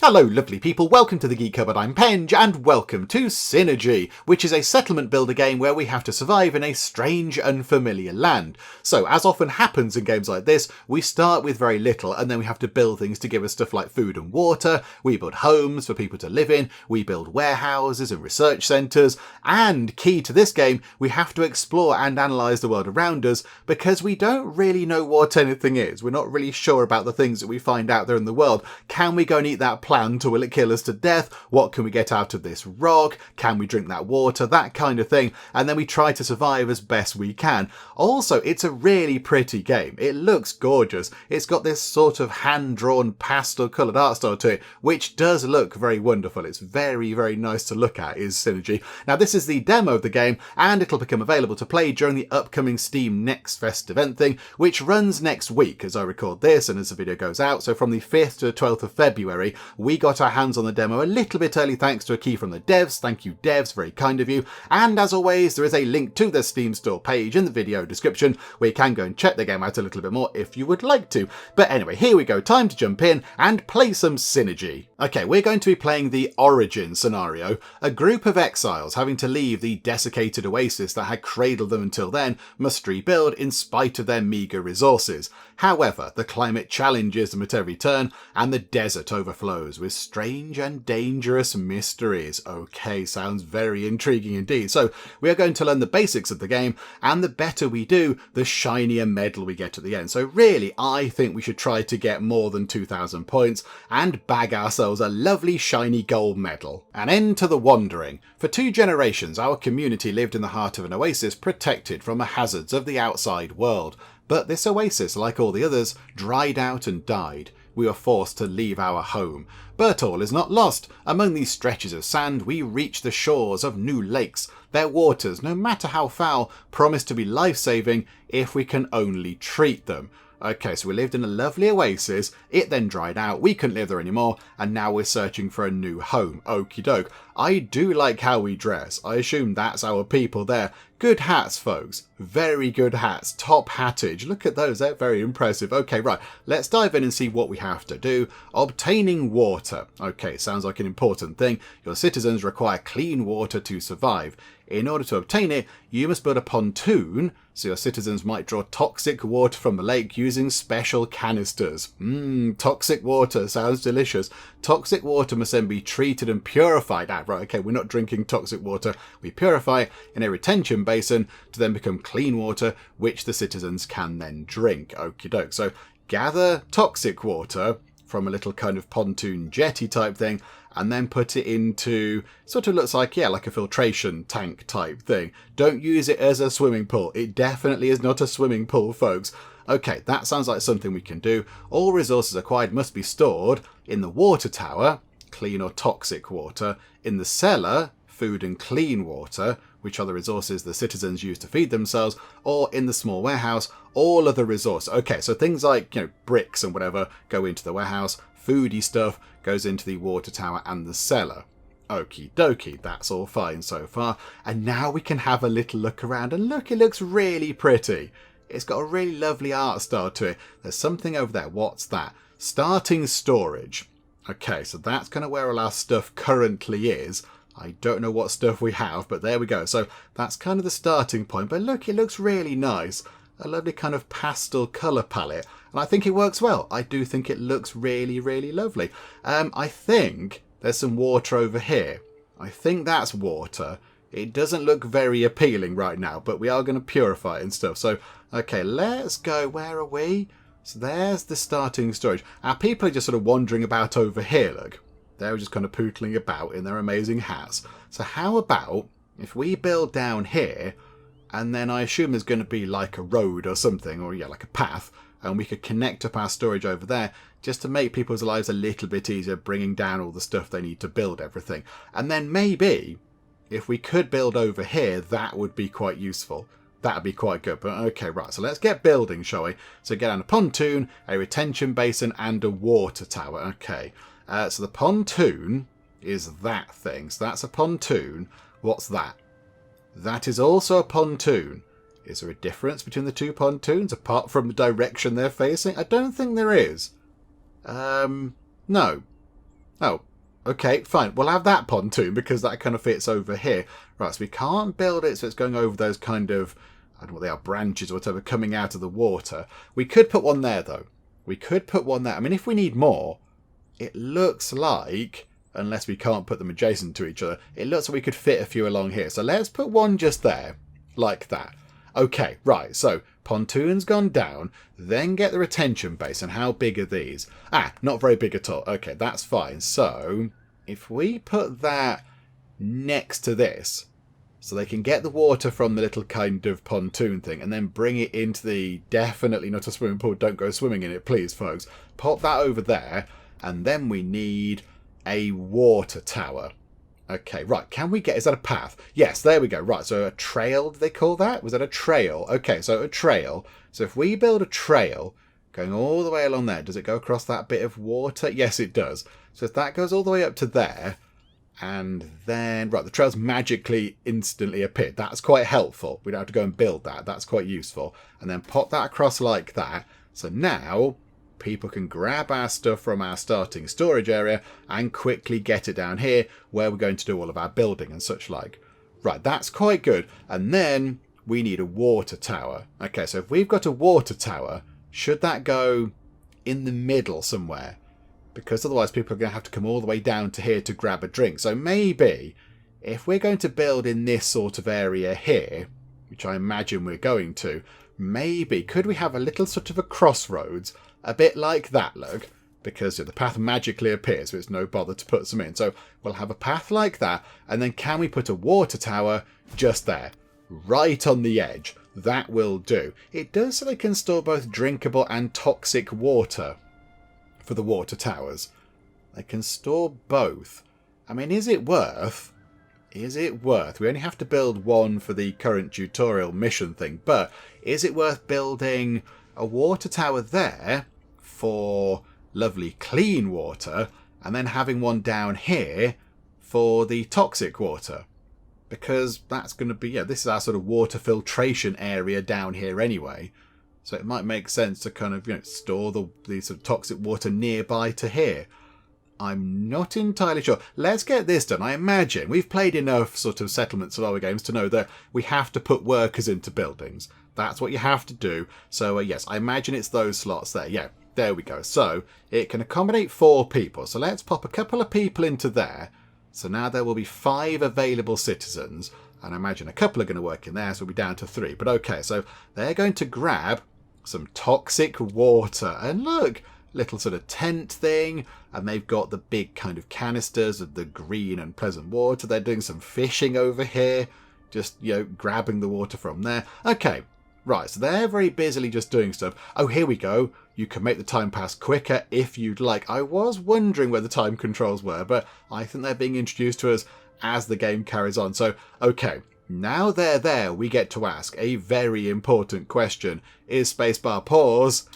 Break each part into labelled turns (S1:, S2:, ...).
S1: Hello lovely people, welcome to the Geek Cupboard, I'm Penge, and welcome to Synergy, which is a settlement builder game where we have to survive in a strange, unfamiliar land. So, as often happens in games like this, we start with very little and then we have to build things to give us stuff like food and water, we build homes for people to live in, we build warehouses and research centres, and key to this game, we have to explore and analyse the world around us because we don't really know what anything is. We're not really sure about the things that we find out there in the world. Can we go and eat that plant, or will it kill us to death? What can we get out of this rock? Can we drink that water? That kind of thing. And then we try to survive as best we can. Also, it's a really pretty game. It looks gorgeous. It's got this sort of hand-drawn pastel coloured art style to it, which does look very wonderful. It's very, very nice to look at, is Synergy. Now, this is the demo of the game, and it'll become available to play during the upcoming Steam Next Fest event thing, which runs next week as I record this and as the video goes out. So from the 5th to the 12th of February, we got our hands on the demo a little bit early thanks to a key from the devs. Thank you devs, very kind of you. And as always, there is a link to the Steam store page in the video description where you can go and check the game out a little bit more if you would like to. But anyway, here we go, time to jump in and play some Synergy. Okay, we're going to be playing the Origin scenario. A group of exiles having to leave the desiccated oasis that had cradled them until then must rebuild in spite of their meagre resources. However, the climate challenges them at every turn and the desert overflows with strange and dangerous mysteries. Okay, sounds very intriguing indeed. So we are going to learn the basics of the game, and the better we do, the shinier medal we get at the end. So really, I think we should try to get more than 2,000 points and bag ourselves a lovely shiny gold medal. An end to the wandering. For 2 generations, our community lived in the heart of an oasis protected from the hazards of the outside world. But this oasis, like all the others, dried out and died. We were forced to leave our home. But all is not lost. Among these stretches of sand, we reach the shores of new lakes. Their waters, no matter how foul, promise to be life-saving if we can only treat them. Okay, so we lived in a lovely oasis, it then dried out, we couldn't live there anymore, and now we're searching for a new home. Okie doke. I do like how we dress. I assume that's our people there. Good hats, folks. Very good hats. Top hattage. Look at those, they're very impressive. Okay, right, let's dive in and see what we have to do. Obtaining water. Okay, sounds like an important thing. Your citizens require clean water to survive. In order to obtain it, you must build a pontoon, so your citizens might draw toxic water from the lake using special canisters. Toxic water, sounds delicious. Toxic water must then be treated and purified. Right, okay, we're not drinking toxic water. We purify it in a retention basin to then become clean water, which the citizens can then drink. Okie doke. So gather toxic water from a little kind of pontoon jetty type thing, and then put it into, sort of looks like, yeah, like a filtration tank type thing. Don't use it as a swimming pool. It definitely is not a swimming pool, folks. Okay, that sounds like something we can do. All resources acquired must be stored in the water tower, clean or toxic water, in the cellar, food and clean water, which are the resources the citizens use to feed themselves, or in the small warehouse, all of the resources. Okay, so things like, bricks and whatever go into the warehouse, foody stuff goes into the water tower and the cellar. Okie dokie, that's all fine so far. And now we can have a little look around, and look, it looks really pretty. It's got a really lovely art style to it. There's something over there. What's that? Starting storage. Okay, so that's kind of where all our stuff currently is. I don't know what stuff we have, but there we go. So that's kind of the starting point. But look, it looks really nice. A lovely kind of pastel colour palette. And I think it works well. I do think it looks really, really lovely. I think there's some water over here. I think that's water. It doesn't look very appealing right now, but we are going to purify it and stuff. So, okay, let's go. Where are we? So there's the starting storage. Our people are just sort of wandering about over here, look. They're just kind of pootling about in their amazing hats. So how about if we build down here, and then I assume there's going to be like a road or something, or yeah, like a path, and we could connect up our storage over there just to make people's lives a little bit easier, bringing down all the stuff they need to build everything. And then maybe if we could build over here, that would be quite useful. That'd be quite good. But okay, right, so let's get building, shall we? So get on a pontoon, a retention basin, and a water tower. Okay. So the pontoon is that thing. So that's a pontoon. What's that? That is also a pontoon. Is there a difference between the 2 pontoons apart from the direction they're facing? I don't think there is. No. Oh, okay, fine. We'll have that pontoon because that kind of fits over here. Right, so we can't build it so it's going over those kind of, I don't know what they are, branches or whatever, coming out of the water. We could put one there, though. We could put one there. I mean, if we need more, it looks like, unless we can't put them adjacent to each other, it looks like we could fit a few along here. So let's put one just there, like that. Okay, right, so pontoon's gone down, then get the retention basin. How big are these? Ah, not very big at all. Okay, that's fine. So if we put that next to this, so they can get the water from the little kind of pontoon thing and then bring it into the, definitely not a swimming pool, don't go swimming in it, please, folks. Pop that over there, and then we need a water tower. Okay, right, can we get, is that a path? Yes, there we go. Right, so a trail, did they call that? Was that a trail? Okay, so a trail. So if we build a trail going all the way along there, does it go across that bit of water? Yes, it does. So if that goes all the way up to there, and then, right, the trails magically instantly appeared. That's quite helpful. We don't have to go and build that. That's quite useful. And then pop that across like that. So now people can grab our stuff from our starting storage area and quickly get it down here where we're going to do all of our building and such like. Right, that's quite good. And then we need a water tower. Okay, so if we've got a water tower, should that go in the middle somewhere? Because otherwise people are going to have to come all the way down to here to grab a drink. So maybe if we're going to build in this sort of area here, which I imagine we're going to, maybe could we have a little sort of a crossroads, a bit like that, look, because the path magically appears, so it's no bother to put some in. So we'll have a path like that, and then can we put a water tower just there, right on the edge? That will do. It does so they can store both drinkable and toxic water. For the water towers, they can store both. I mean, is it worth? Is it worth? We only have to build one for the current tutorial mission thing, but is it worth building a water tower there for lovely clean water and then having one down here for the toxic water? Because that's going to be, yeah, this is our sort of water filtration area down here anyway. So it might make sense to kind of, store the sort of toxic water nearby to here. I'm not entirely sure. Let's get this done. I imagine we've played enough sort of settlement survival games to know that we have to put workers into buildings. That's what you have to do. So yes, I imagine it's those slots there. Yeah, there we go. So it can accommodate 4 people. So let's pop a couple of people into there. So now there will be 5 available citizens. And I imagine a couple are going to work in there, so we'll be down to 3. But okay, so they're going to grab some toxic water. And look, little sort of tent thing. And they've got the big kind of canisters of the green and pleasant water. They're doing some fishing over here. Just, grabbing the water from there. Okay, right, so they're very busily just doing stuff. Oh, here we go. You can make the time pass quicker if you'd like. I was wondering where the time controls were, but I think they're being introduced to us as the game carries on. So, okay, now they're there, we get to ask a very important question. Is spacebar pause?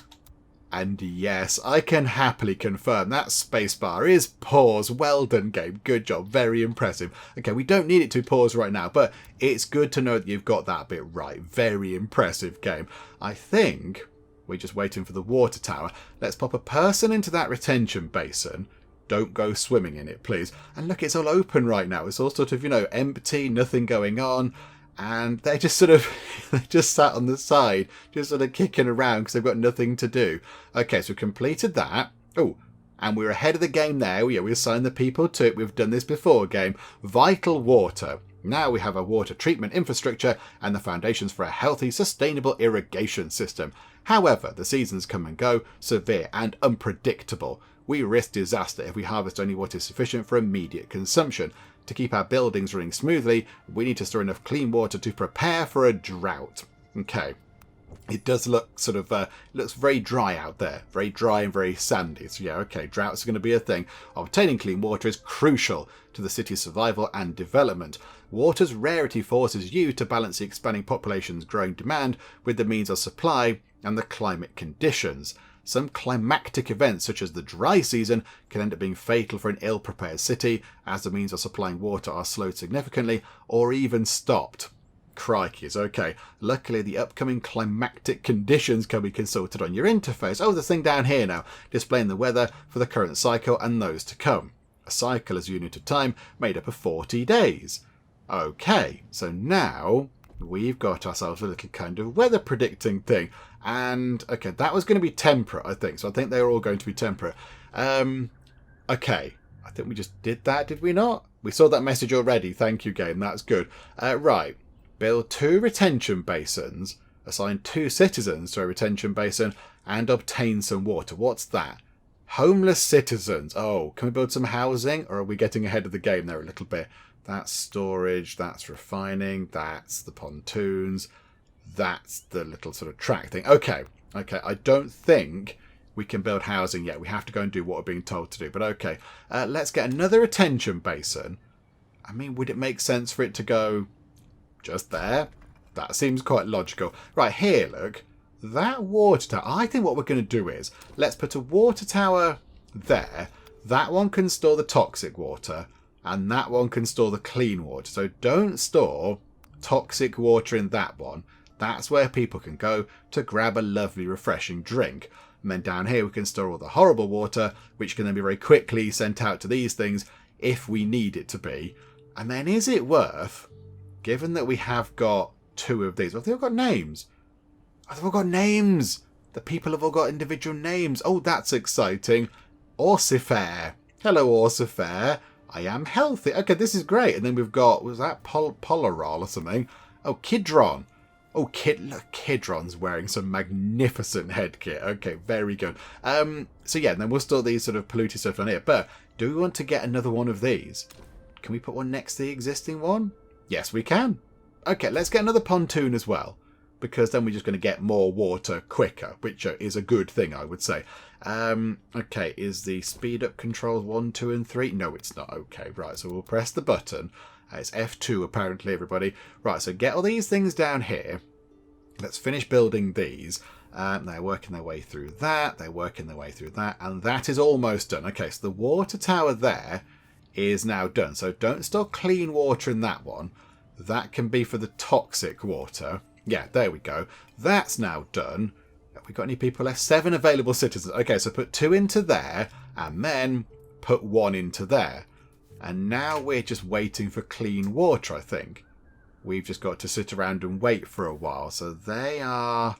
S1: And yes, I can happily confirm that spacebar is pause. Well done, game. Good job. Very impressive. Okay, we don't need it to pause right now, but it's good to know that you've got that bit right. Very impressive, game. I think we're just waiting for the water tower. Let's pop a person into that retention basin. Don't go swimming in it, please. And look, it's all open right now. It's all sort of, empty, nothing going on. And they're just sort of, they just sat on the side, just sort of kicking around because they've got nothing to do. Okay, so we completed that. Oh, and we're ahead of the game there. Yeah, we assigned the people to it. We've done this before, game. Vital water. Now we have a water treatment infrastructure and the foundations for a healthy, sustainable irrigation system. However, the seasons come and go, severe and unpredictable. We risk disaster if we harvest only what is sufficient for immediate consumption. To keep our buildings running smoothly, we need to store enough clean water to prepare for a drought. Okay. It does look sort of, looks very dry out there. Very dry and very sandy. So yeah, okay, droughts are going to be a thing. Obtaining clean water is crucial to the city's survival and development. Water's rarity forces you to balance the expanding population's growing demand with the means of supply and the climate conditions. Some climactic events, such as the dry season, can end up being fatal for an ill-prepared city, as the means of supplying water are slowed significantly or even stopped. Crikeys, okay. Luckily, the upcoming climactic conditions can be consulted on your interface. Oh, the thing down here now, displaying the weather for the current cycle and those to come. A cycle is a unit of time made up of 40 days. Okay, so now we've got ourselves a little kind of weather predicting thing. And, okay, that was going to be temperate, I think. So I think they were all going to be temperate. Okay, I think we just did that, did we not? We saw that message already. Thank you, game. That's good. Right. Build 2 retention basins, assign 2 citizens to a retention basin, and obtain some water. What's that? Homeless citizens. Oh, can we build some housing? Or are we getting ahead of the game there a little bit? That's storage, that's refining, that's the pontoons, that's the little sort of track thing. Okay, I don't think we can build housing yet. We have to go and do what we're being told to do. But okay, let's get another retention basin. I mean, would it make sense for it to go just there? That seems quite logical. Right, here, look. That water tower, I think what we're going to do is, let's put a water tower there. That one can store the toxic water, and that one can store the clean water. So don't store toxic water in that one. That's where people can go to grab a lovely, refreshing drink. And then down here we can store all the horrible water, which can then be very quickly sent out to these things if we need it to be. And then is it worth, given that we have got 2 of these, have they all got names? Oh, they've all got names. The people have all got individual names. Oh, that's exciting. Orsifair. Hello, Orsifair. I am healthy. Okay, this is great. And then we've got, was that Polarol or something? Oh, Kidron. Oh, look, Kidron's wearing some magnificent headgear. Okay, very good. So yeah, and then we'll store these sort of polluted stuff on here. But do we want to get another one of these? Can we put one next to the existing one? Yes, we can. Okay, let's get another pontoon as well, because then we're just going to get more water quicker, which is a good thing, I would say. Okay, is the speed up controls 1, 2, and 3? No, it's not. Okay, right, so we'll press the button. It's F2, apparently, everybody. Right, so get all these things down here. Let's finish building these. They're working their way through that. They're working their way through that. And that is almost done. Okay, so the water tower there is now done. So don't store clean water in that one. That can be for the toxic water. Yeah, there we go. That's now done. Have we got any people left? 7 available citizens. Okay, so put 2 into there, and then put 1 into there. And now we're just waiting for clean water, I think. We've just got to sit around and wait for a while. So they are...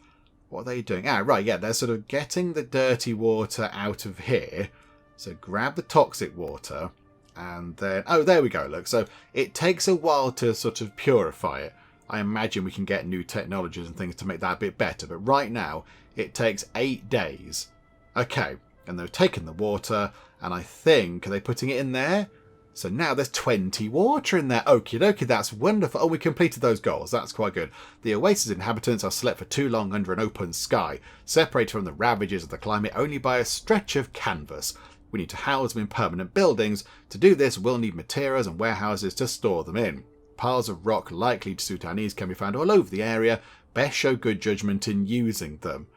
S1: What are they doing? Ah, right, yeah, they're sort of getting the dirty water out of here. So grab the toxic water, and then... Oh, there we go, look. So it takes a while to sort of purify it. I imagine we can get new technologies and things to make that a bit better. But right now, it takes 8 days. Okay, and they've taken the water, and I think... Are they putting it in there? So now there's 20 water in there. Okie dokie, that's wonderful. Oh, we completed those goals. That's quite good. The oasis inhabitants are slept for too long under an open sky, separated from the ravages of the climate only by a stretch of canvas. We need to house them in permanent buildings. To do this, we'll need materials and warehouses to store them in. Piles of rock likely to suit our needs can be found all over the area. Best show good judgment in using them.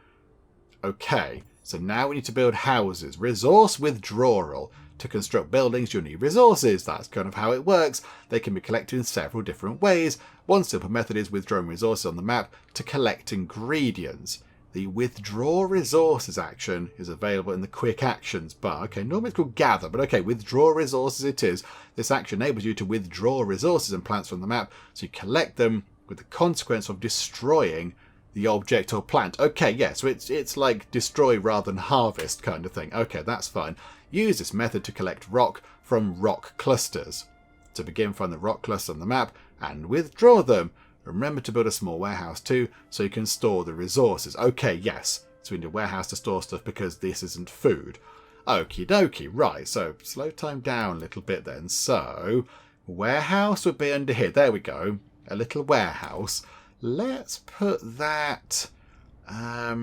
S1: Okay, so now we need to build houses. Resource withdrawal. To construct buildings, you'll need resources. That's kind of how it works. They can be collected in several different ways. One simple method is withdrawing resources on the map to collect ingredients. The withdraw resources action is available in the quick actions bar. Okay, normally it's called gather, but okay, withdraw resources it is. This action enables you to withdraw resources and plants from the map, so you collect them with the consequence of destroying the object or plant. Okay, yeah, so it's like destroy rather than harvest kind of thing. Okay, that's fine. Use this method to collect rock from rock clusters. To begin, find the rock cluster on the map and withdraw them. Remember to build a small warehouse too, so you can store the resources. Okay, yes. So we need a warehouse to store stuff because this isn't food. Okie dokie, right, so slow time down a little bit then. So, warehouse would be under here. There we go. A little warehouse. Let's put that... I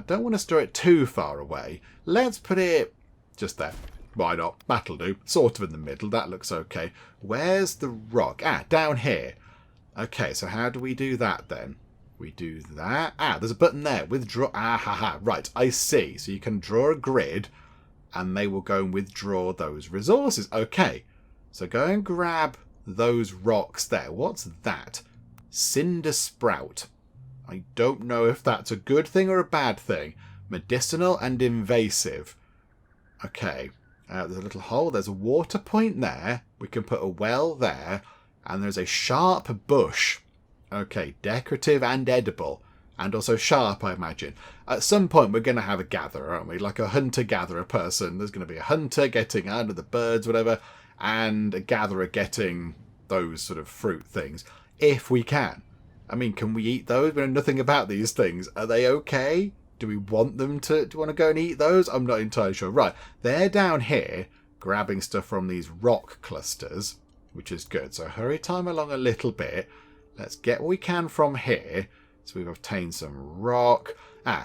S1: don't want to store it too far away. Let's put it just there. Why not? That'll do. Sort of in the middle. That looks okay. Where's the rock? Ah, down here. Okay, so how do we do that then? We do that. Ah, there's a button there. Withdraw. Ah, ha, ha. Right, I see. So you can draw a grid and they will go and withdraw those resources. Okay, so go and grab those rocks there. What's that? Cinder sprout. I don't know if that's a good thing or a bad thing. Medicinal and invasive. Okay, There's a little hole. There's a water point there. We can put a well there. And there's a sharp bush. Okay, decorative and edible. And also sharp, I imagine. At some point, we're going to have a gatherer, aren't we? Like a hunter-gatherer person. There's going to be a hunter getting out of the birds, whatever, and a gatherer getting those sort of fruit things. If we can. I mean, can we eat those? We know nothing about these things. Are they okay? Do we want them to... Do we want to go and eat those? I'm not entirely sure. Right, they're down here grabbing stuff from these rock clusters, which is good. So hurry time along a little bit. Let's get what we can from here. So we've obtained some rock.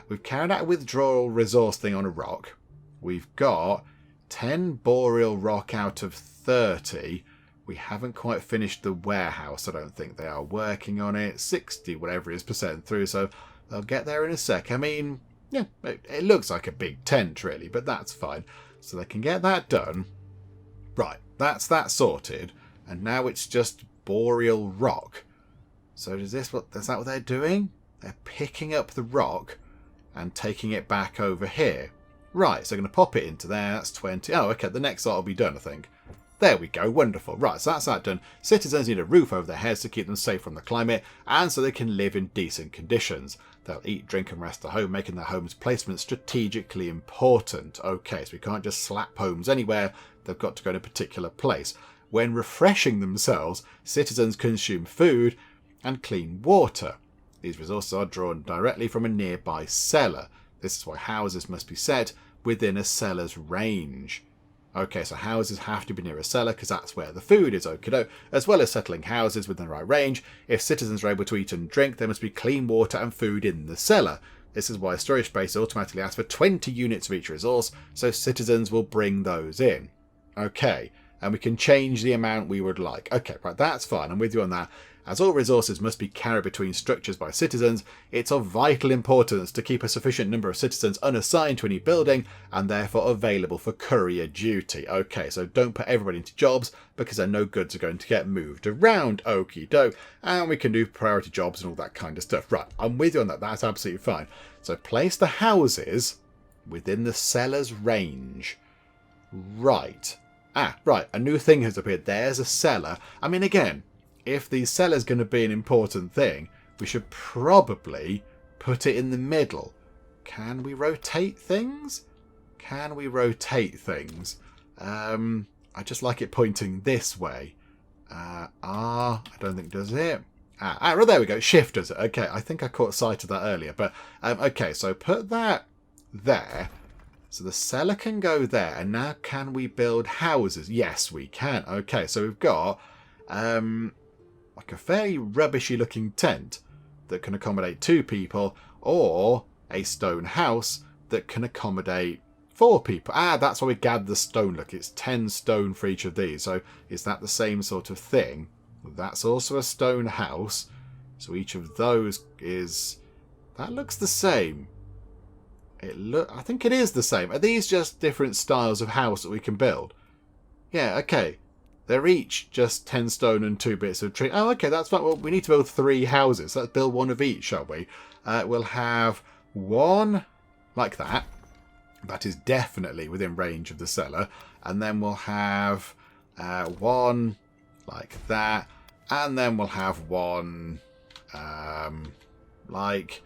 S1: We've carried out a withdrawal resource thing on a rock. We've got 10 boreal rock out of 30. We haven't quite finished the warehouse, I don't think. They are working on it. 60, whatever it is, percent through. So they'll get there in a sec. I mean, yeah, it looks like a big tent, really, but that's fine. So they can get that done. Right, that's that sorted. And now it's just boreal rock. So is that what they're doing? They're picking up the rock and taking it back over here. Right, so I'm going to pop it into there. That's 20. Oh, okay, the next lot will be done, I think. There we go, wonderful. Right, so that's that done. Citizens need a roof over their heads to keep them safe from the climate and so they can live in decent conditions. They'll eat, drink and rest at home, making their homes' placement strategically important. Okay, so we can't just slap homes anywhere. They've got to go to a particular place. When refreshing themselves, citizens consume food and clean water. These resources are drawn directly from a nearby cellar. This is why houses must be set within a cellar's range. Okay, so houses have to be near a cellar because that's where the food is, okie-doke. As well as settling houses within the right range, if citizens are able to eat and drink, there must be clean water and food in the cellar. This is why storage space automatically asks for 20 units of each resource, so citizens will bring those in. Okay, and we can change the amount we would like. Okay, right, that's fine. I'm with you on that. As all resources must be carried between structures by citizens, it's of vital importance to keep a sufficient number of citizens unassigned to any building and therefore available for courier duty. Okay, so don't put everybody into jobs because then no goods are going to get moved around. Okie doke. And we can do priority jobs and all that kind of stuff. Right, I'm with you on that. That's absolutely fine. So place the houses within the cellar's range. Right. Right. A new thing has appeared. There's a cellar. I mean, again, if the cellar's going to be an important thing, we should probably put it in the middle. Can we rotate things? Can we rotate things? I just like it pointing this way. I don't think it does it. Well, there we go. Shift does it. Okay, I think I caught sight of that earlier. But, okay, so put that there. So the cellar can go there. And now can we build houses? Yes, we can. Okay, so we've got... like a fairly rubbishy looking tent that can accommodate 2 people, or a stone house that can accommodate 4 people. That's why we gathered the stone. Look, it's 10 stone for each of these. So is that the same sort of thing? That's also a stone house. So each of those is... That looks the same. I think it is the same. Are these just different styles of house that we can build? Yeah, okay. They're each just 10 stone and 2 bits of tree. Oh, okay, that's fine. Well, we need to build 3 houses. Let's build 1 of each, shall we? We'll have 1 like that. That is definitely within range of the cellar. And then we'll have 1 like that. And then we'll have 1 like...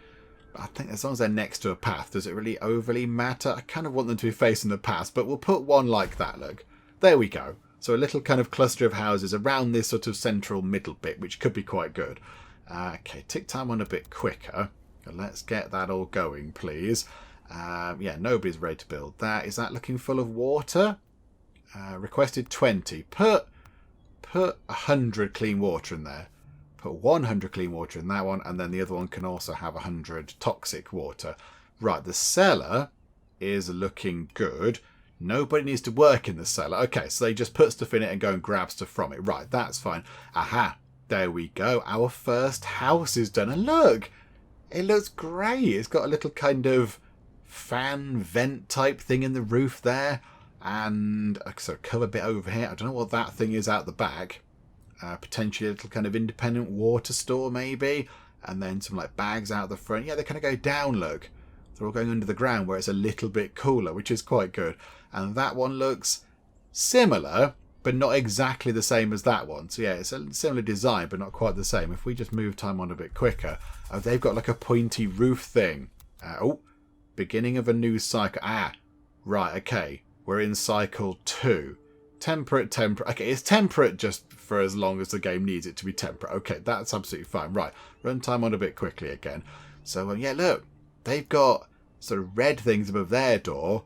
S1: I think as long as they're next to a path, does it really overly matter? I kind of want them to be facing the path, but we'll put 1 like that, look. There we go. So a little kind of cluster of houses around this sort of central middle bit, which could be quite good. Okay, tick time on a bit quicker. Let's get that all going, please. Yeah, nobody's ready to build that. Is that looking full of water? Requested 20. Put 100 clean water in there. Put 100 clean water in that one, and then the other one can also have 100 toxic water. Right, the cellar is looking good. Nobody needs to work in the cellar. Okay, so they just put stuff in it and go and grab stuff from it. Right, that's fine. Aha, there we go. Our first house is done. And look, it looks great. It's got a little kind of fan vent type thing in the roof there. And so cover bit over here. I don't know what that thing is out the back. Potentially a little kind of independent water store maybe. And then some like bags out the front. Yeah, they kind of go down, look. They're all going under the ground where it's a little bit cooler, which is quite good. and that one looks similar, but not exactly the same as that one. So yeah, it's a similar design, but not quite the same. If we just move time on a bit quicker, oh, they've got like a pointy roof thing. Beginning of a new cycle. Right, okay. We're in cycle 2. Temperate. Okay, it's temperate just for as long as the game needs it to be temperate. Okay, that's absolutely fine. Right, run time on a bit quickly again. So, yeah, look. They've got sort of red things above their door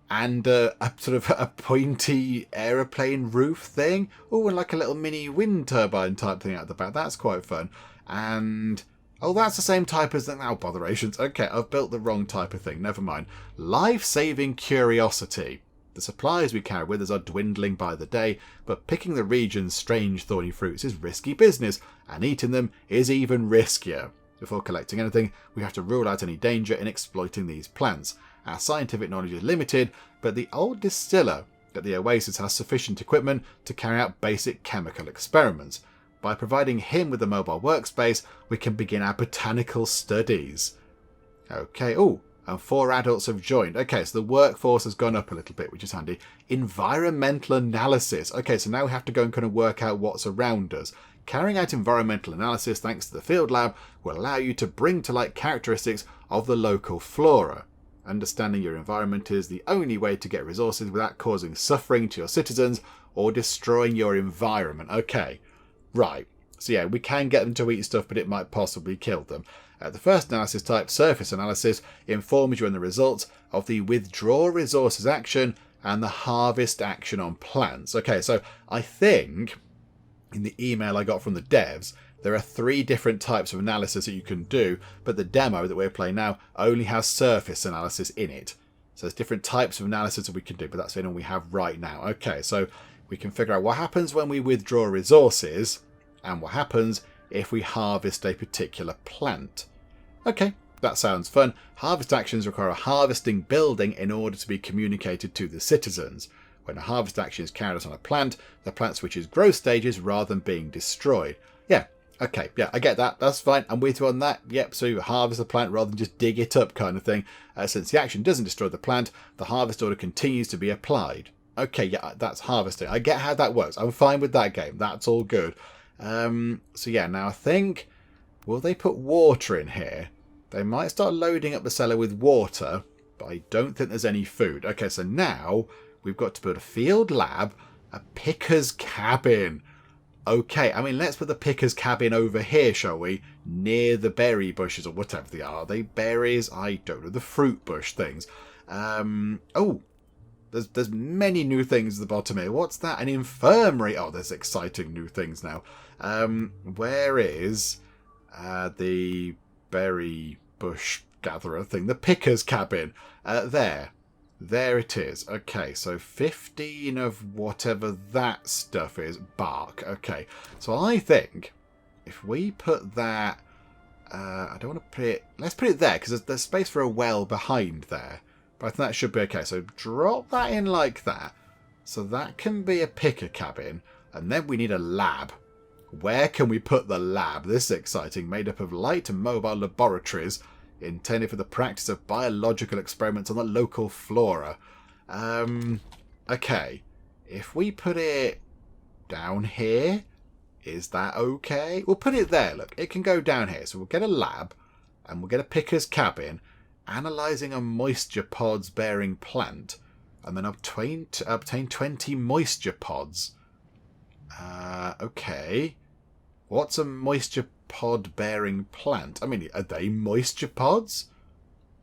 S1: and a sort of a pointy aeroplane roof thing. Oh, and like a little mini wind turbine type thing out the back. That's quite fun. And... oh, that's the same type as the... oh, botherations. Okay, I've built the wrong type of thing. Never mind. Life-saving curiosity. The supplies we carry with us are dwindling by the day, but picking the region's strange thorny fruits is risky business, and eating them is even riskier. Before collecting anything, we have to rule out any danger in exploiting these plants. Our scientific knowledge is limited, but the old distiller at the Oasis has sufficient equipment to carry out basic chemical experiments. By providing him with a mobile workspace, we can begin our botanical studies. Okay, and 4 adults have joined. Okay, so the workforce has gone up a little bit, which is handy. Environmental analysis. Okay, so now we have to go and kind of work out what's around us. Carrying out environmental analysis thanks to the field lab will allow you to bring to light characteristics of the local flora. Understanding your environment is the only way to get resources without causing suffering to your citizens or destroying your environment. Okay. Right, so yeah, we can get them to eat stuff, but it might possibly kill them. The first analysis type, surface analysis, informs you on the results of the withdraw resources action and the harvest action on plants. Okay, so I think in the email I got from the devs, there are 3 different types of analysis that you can do, but the demo that we're playing now only has surface analysis in it. So there's different types of analysis that we can do, but that's the one we have right now. Okay, so we can figure out what happens when we withdraw resources and what happens if we harvest a particular plant. Okay, that sounds fun. Harvest actions require a harvesting building in order to be communicated to the citizens. When a harvest action is carried out on a plant, the plant switches growth stages rather than being destroyed. Yeah, okay, yeah, I get that. That's fine. I'm with you on that. Yep, so you harvest the plant rather than just dig it up kind of thing. Since the action doesn't destroy the plant, the harvest order continues to be applied. Okay, yeah, that's harvesting. I get how that works. I'm fine with that game. That's all good. So yeah, now I think, will they put water in here? They might start loading up the cellar with water, but I don't think there's any food. Okay, so now we've got to build a field lab, a picker's cabin. Okay, I mean, let's put the picker's cabin over here, shall we? Near the berry bushes or whatever they are. Are they berries? I don't know. The fruit bush things. There's many new things at the bottom here. What's that? An infirmary. Oh, there's exciting new things now. Where is the berry bush gatherer thing? The picker's cabin. There it is. Okay, so 15 of whatever that stuff is. Bark. Okay, so I think if we put that... I don't want to put it... let's put it there, because there's space for a well behind there. But I think that should be okay. So drop that in like that. So that can be a picker cabin. And then we need a lab. Where can we put the lab? This is exciting. Made up of light and mobile laboratories intended for the practice of biological experiments on the local flora. Okay. If we put it down here, is that okay? We'll put it there. Look, it can go down here. So we'll get a lab and we'll get a picker's cabin. Analysing a moisture pods bearing plant, and then obtain 20 moisture pods. Okay. What's a moisture pod bearing plant? I mean, are they moisture pods?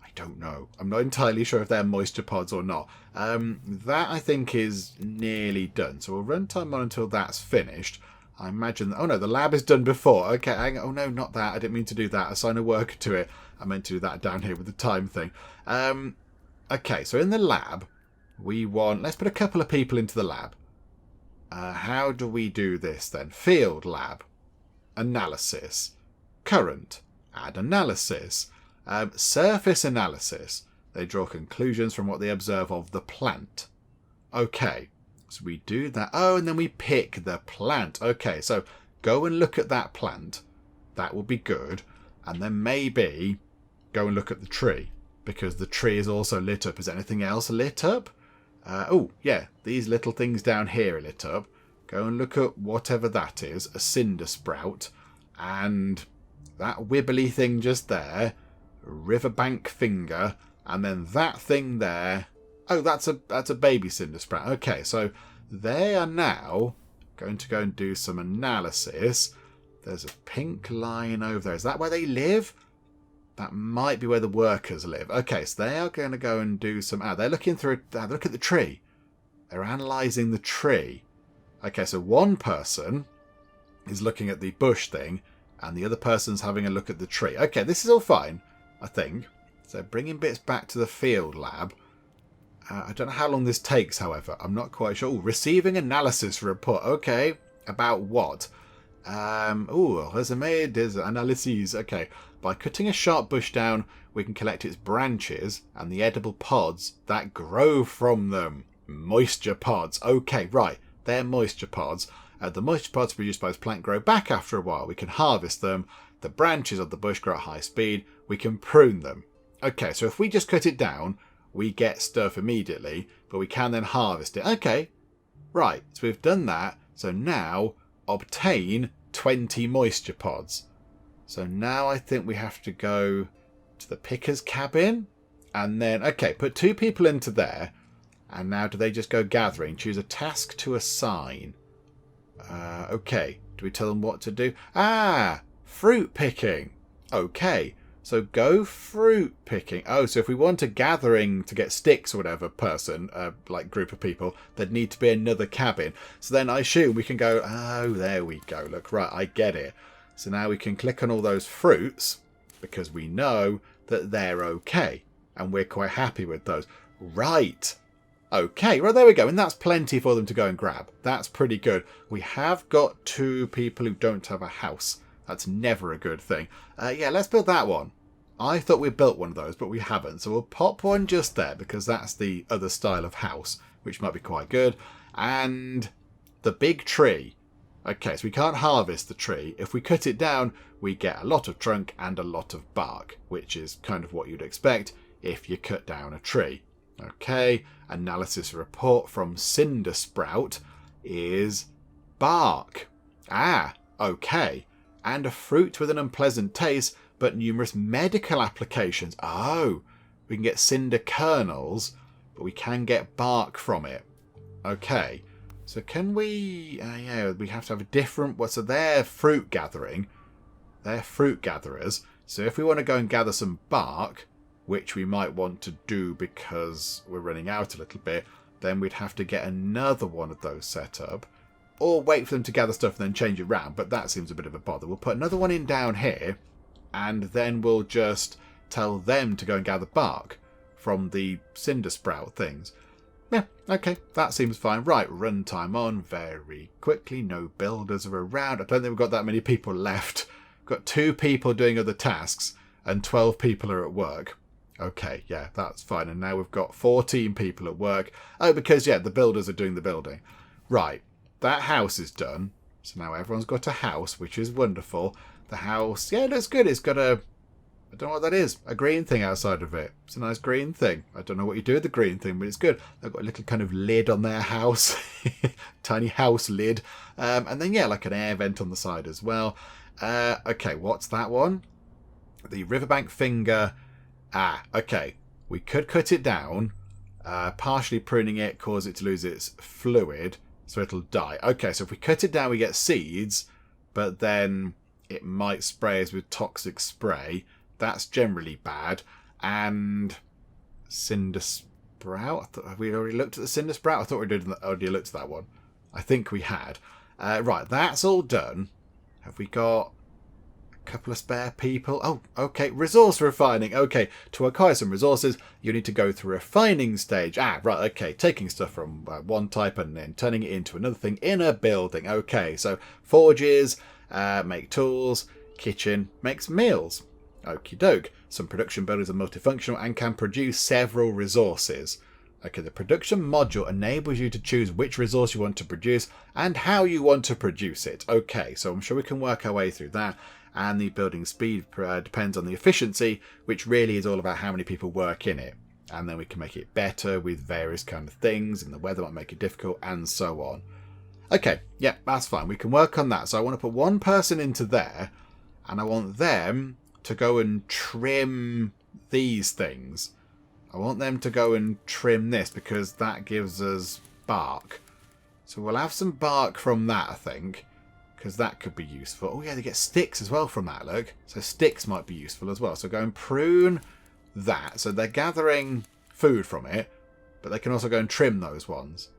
S1: I don't know. I'm not entirely sure if they're moisture pods or not. That I think is nearly done. So we'll run time on until that's finished. I imagine... oh no, the lab is done before. Okay, hang on. Oh no, not that. I didn't mean to do that. Assign a worker to it. I meant to do that down here with the time thing. Okay, so in the lab, we want... let's put a couple of people into the lab. How do we do this then? Field lab. Analysis. Current. Add analysis. Surface analysis. They draw conclusions from what they observe of the plant. Okay, so we do that. Oh, and then we pick the plant. Okay, so go and look at that plant. That will be good. And then maybe go and look at the tree, because the tree is also lit up. Is anything else lit up? Oh, yeah, these little things down here are lit up. Go and look at whatever that is, a cinder sprout. And that wibbly thing just there, riverbank finger, and then that thing there. Oh, that's a baby cinder sprout. Okay, so they are now going to go and do some analysis. There's a pink line over there. Is that where they live? That might be where the workers live. Okay, so they are going to go and do some... they're looking through... look at the tree. They're analysing the tree. Okay, so one person is looking at the bush thing, and the other person's having a look at the tree. Okay, this is all fine, I think. So bringing bits back to the field lab. I don't know how long this takes, however. I'm not quite sure. Ooh, receiving analysis report. Okay, about what? There's analyses. Okay, by cutting a sharp bush down, we can collect its branches and the edible pods that grow from them. Moisture pods. Okay, right. They're moisture pods. The moisture pods produced by this plant grow back after a while. We can harvest them. The branches of the bush grow at high speed. We can prune them. Okay, so if we just cut it down, we get stuff immediately, but we can then harvest it. Okay, right. So we've done that. So now obtain 20 moisture pods. So now I think we have to go to the picker's cabin. And then, okay, put 2 people into there. And now do they just go gathering? Choose a task to assign. Okay, do we tell them what to do? Fruit picking. Okay, so go fruit picking. Oh, so if we want a gathering to get sticks or whatever person, like group of people, there'd need to be another cabin. So then I assume we can go, oh, there we go. Look, right, I get it. So now we can click on all those fruits because we know that they're okay. And we're quite happy with those. Right. Okay, well, there we go. And that's plenty for them to go and grab. That's pretty good. We have got 2 people who don't have a house. That's never a good thing. Yeah, let's build that one. I thought we built one of those, but we haven't. So we'll pop one just there because that's the other style of house, which might be quite good. And the big tree. Okay, so we can't harvest the tree. If we cut it down, we get a lot of trunk and a lot of bark, which is kind of what you'd expect if you cut down a tree. Okay, analysis report from cinder sprout is bark. Okay. And a fruit with an unpleasant taste, but numerous medical applications. Oh, we can get cinder kernels, but we can get bark from it. Okay, so can we... yeah, we have to have a different... So they're fruit gathering. They're fruit gatherers. So if we want to go and gather some bark, which we might want to do because we're running out a little bit, then we'd have to get another one of those set up. Or wait for them to gather stuff and then change it round, but that seems a bit of a bother. We'll put another one in down here, and then we'll just tell them to go and gather bark from the cinder sprout things. Yeah, okay, that seems fine. Right, runtime on very quickly. No builders are around. I don't think we've got that many people left. We've got 2 people doing other tasks, and 12 people are at work. Okay, yeah, that's fine. And now we've got 14 people at work. Oh, because, yeah, the builders are doing the building. Right. That house is done. So now everyone's got a house, which is wonderful. The house, yeah, looks good. It's got a, I don't know what that is, a green thing outside of it. It's a nice green thing. I don't know what you do with the green thing, but it's good. They've got a little kind of lid on their house. Tiny house lid. And then, yeah, like an air vent on the side as well. Okay, what's that one? The riverbank finger. Okay. We could cut it down. Partially pruning it, cause it to lose its fluid. So it'll die. Okay, so if we cut it down, we get seeds, but then it might spray us with toxic spray. That's generally bad. And cinder sprout. Have we already looked at the cinder sprout? I thought we did already looked at that one. I think we had. Right, that's all done. Have we got a couple of spare people? Oh, okay. Resource refining. Okay, to acquire some resources, you need to go through a refining stage. Right, okay. Taking stuff from one type and then turning it into another thing in a building. Okay, so forges, make tools, kitchen, makes meals. Okie doke. Some production buildings are multifunctional and can produce several resources. Okay, the production module enables you to choose which resource you want to produce and how you want to produce it. Okay, so I'm sure we can work our way through that. And the building speed depends on the efficiency, which really is all about how many people work in it. and then we can make it better with various kind of things, and the weather might make it difficult, and so on. Okay, yeah, that's fine. We can work on that. So I want to put one person into there, and I want them to go and trim these things. I want them to go and trim this, because that gives us bark. So we'll have some bark from that, I think, because that could be useful. Oh yeah, they get sticks as well from that, look. So sticks might be useful as well. So go and prune that. So they're gathering food from it, but they can also go and trim those ones.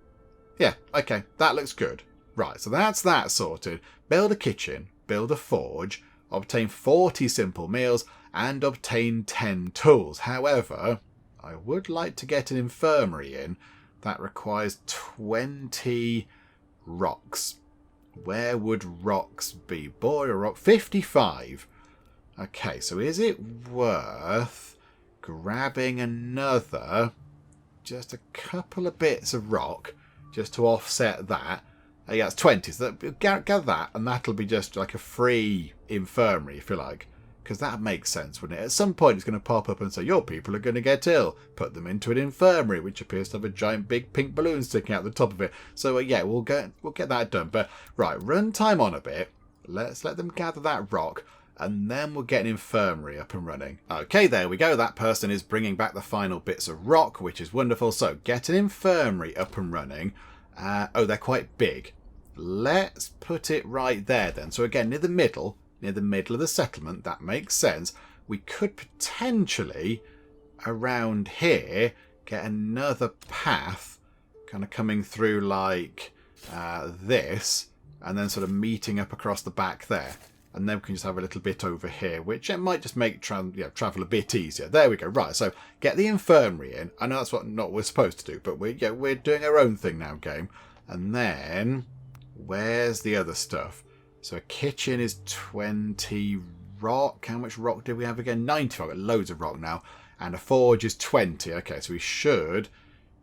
S1: Yeah, okay, that looks good. Right, so that's that sorted. Build a kitchen, build a forge, obtain 40 simple meals, and obtain 10 tools. However, I would like to get an infirmary in. That requires 20 rocks. Where would rocks be? Boy, or rock? 55. Okay, so is it worth grabbing another, just a couple of bits of rock, just to offset that? Yeah, it's 20. So gather that, and that'll be just like a free infirmary, if you like. Because that makes sense, wouldn't it? At some point, it's going to pop up and say, your people are going to get ill. Put them into an infirmary, which appears to have a giant big pink balloon sticking out the top of it. So, yeah, we'll get that done. But, right, run time on a bit. Let's let them gather that rock, and then we'll get an infirmary up and running. Okay, there we go. That person is bringing back the final bits of rock, which is wonderful. So, get an infirmary up and running. Oh, they're quite big. Let's put it right there, then. So, again, near the middle of the settlement, that makes sense. We could potentially, around here, get another path kind of coming through like this, and then sort of meeting up across the back there. And then we can just have a little bit over here, which it might just make travel a bit easier. There we go. Right, so get the infirmary in. I know that's not what we're supposed to do, but we're doing our own thing now, game. And then, where's the other stuff? So a kitchen is 20 rock. How much rock did we have again? 90. I've got loads of rock now. And a forge is 20. Okay, so we should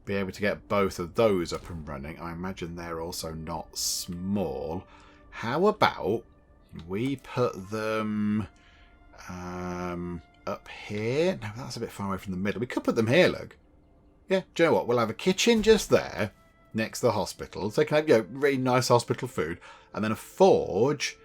S1: be able to get both of those up and running. I imagine they're also not small. How about we put them up here? No, that's a bit far away from the middle. We could put them here, look. Yeah, do you know what? We'll have a kitchen just there, next to the hospital. So they can have really nice hospital food. And then a forge.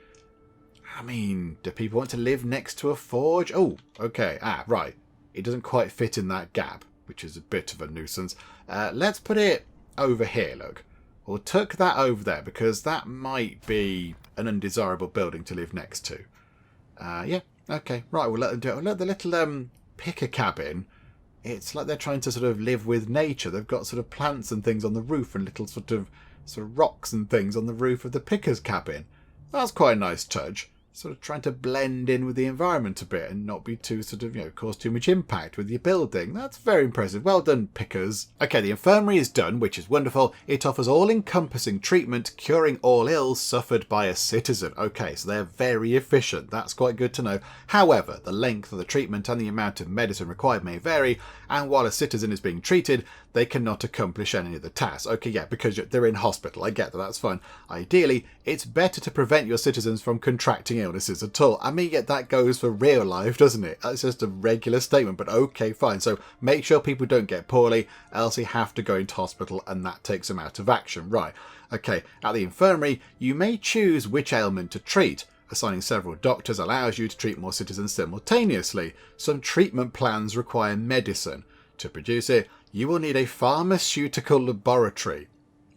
S1: I mean, do people want to live next to a forge? Oh, okay. Right. It doesn't quite fit in that gap, which is a bit of a nuisance. Let's put it over here, look. We'll tuck that over there, because that might be an undesirable building to live next to. Yeah, okay. Right, we'll let them do it. Look, the little picker cabin. It's like they're trying to sort of live with nature. They've got sort of plants and things on the roof, and little sort of rocks and things on the roof of the picker's cabin. That's quite a nice touch. Sort of trying to blend in with the environment a bit and not be too cause too much impact with your building. That's very impressive. Well done, pickers. Okay, the infirmary is done, which is wonderful. It offers all-encompassing treatment, curing all ills suffered by a citizen. Okay, so they're very efficient. That's quite good to know. However, the length of the treatment and the amount of medicine required may vary, and while a citizen is being treated, they cannot accomplish any of the tasks. Okay, yeah, because they're in hospital. I get that. That's fine. Ideally, it's better to prevent your citizens from contracting illnesses at all. I mean, yeah, that goes for real life, doesn't it? That's just a regular statement, but okay, fine. So make sure people don't get poorly, else they have to go into hospital, and that takes them out of action. Right. Okay, at the infirmary, you may choose which ailment to treat. Assigning several doctors allows you to treat more citizens simultaneously. Some treatment plans require medicine. To produce it, you will need a pharmaceutical laboratory.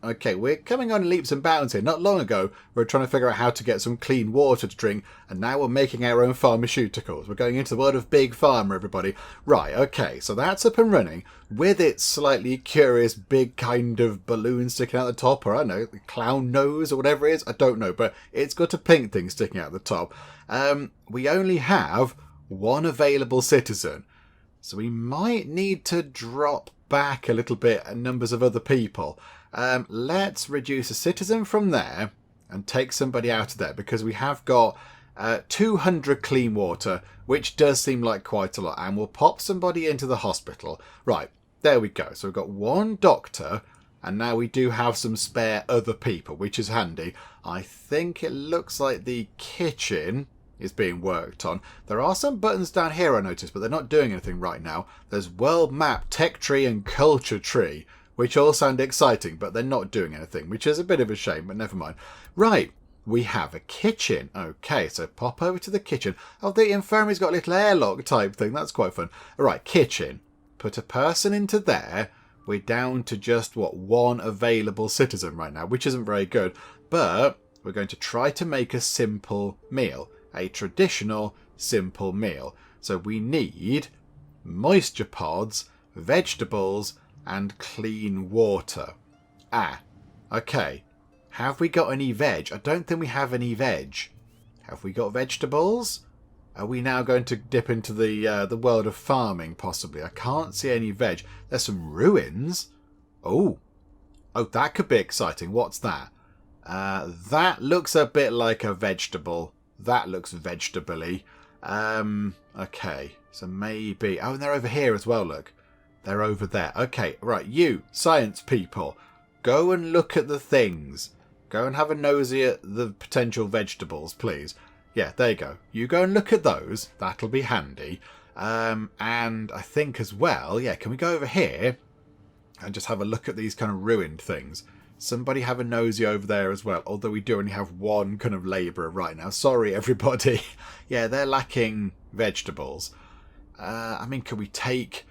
S1: Okay, we're coming on leaps and bounds here. Not long ago, we were trying to figure out how to get some clean water to drink, and now we're making our own pharmaceuticals. We're going into the world of Big Pharma, everybody. Right, okay, so that's up and running, with its slightly curious big kind of balloon sticking out the top, or I don't know, clown nose or whatever it is. I don't know, but it's got a pink thing sticking out the top. We only have one available citizen, so we might need to drop back a little bit at numbers of other people. Let's reduce a citizen from there and take somebody out of there, because we have got 200 clean water, which does seem like quite a lot, and we'll pop somebody into the hospital. Right, there we go. So we've got one doctor, and now we do have some spare other people, which is handy. I think it looks like the kitchen, is being worked on. There are some buttons down here I noticed, but they're not doing anything right now. There's world map, tech tree and culture tree, which all sound exciting, but they're not doing anything, which is a bit of a shame, but never mind. Right, we have a kitchen. Okay, so pop over to the kitchen. Oh, the infirmary's got a little airlock type thing. That's quite fun. All right, kitchen. Put a person into there. We're down to just, what, one available citizen right now, which isn't very good. But we're going to try to make a simple meal. A traditional simple meal. So we need moisture pods, vegetables, and clean water. Okay. Have we got any veg? I don't think we have any veg. Have we got vegetables? Are we now going to dip into the world of farming, possibly? I can't see any veg. There's some ruins. Oh, that could be exciting. What's that? That looks a bit like a vegetable. That looks vegetable-y. Okay, so maybe... Oh, and they're over here as well, look. They're over there. Okay, right, you, science people, go and look at the things. Go and have a nosy at the potential vegetables, please. Yeah, there you go. You go and look at those. That'll be handy. And I think as well, yeah, can we go over here and just have a look at these kind of ruined things? Somebody have a nosy over there as well, although we do only have one kind of labourer right now. Sorry, everybody. Yeah, they're lacking vegetables. I mean, can we take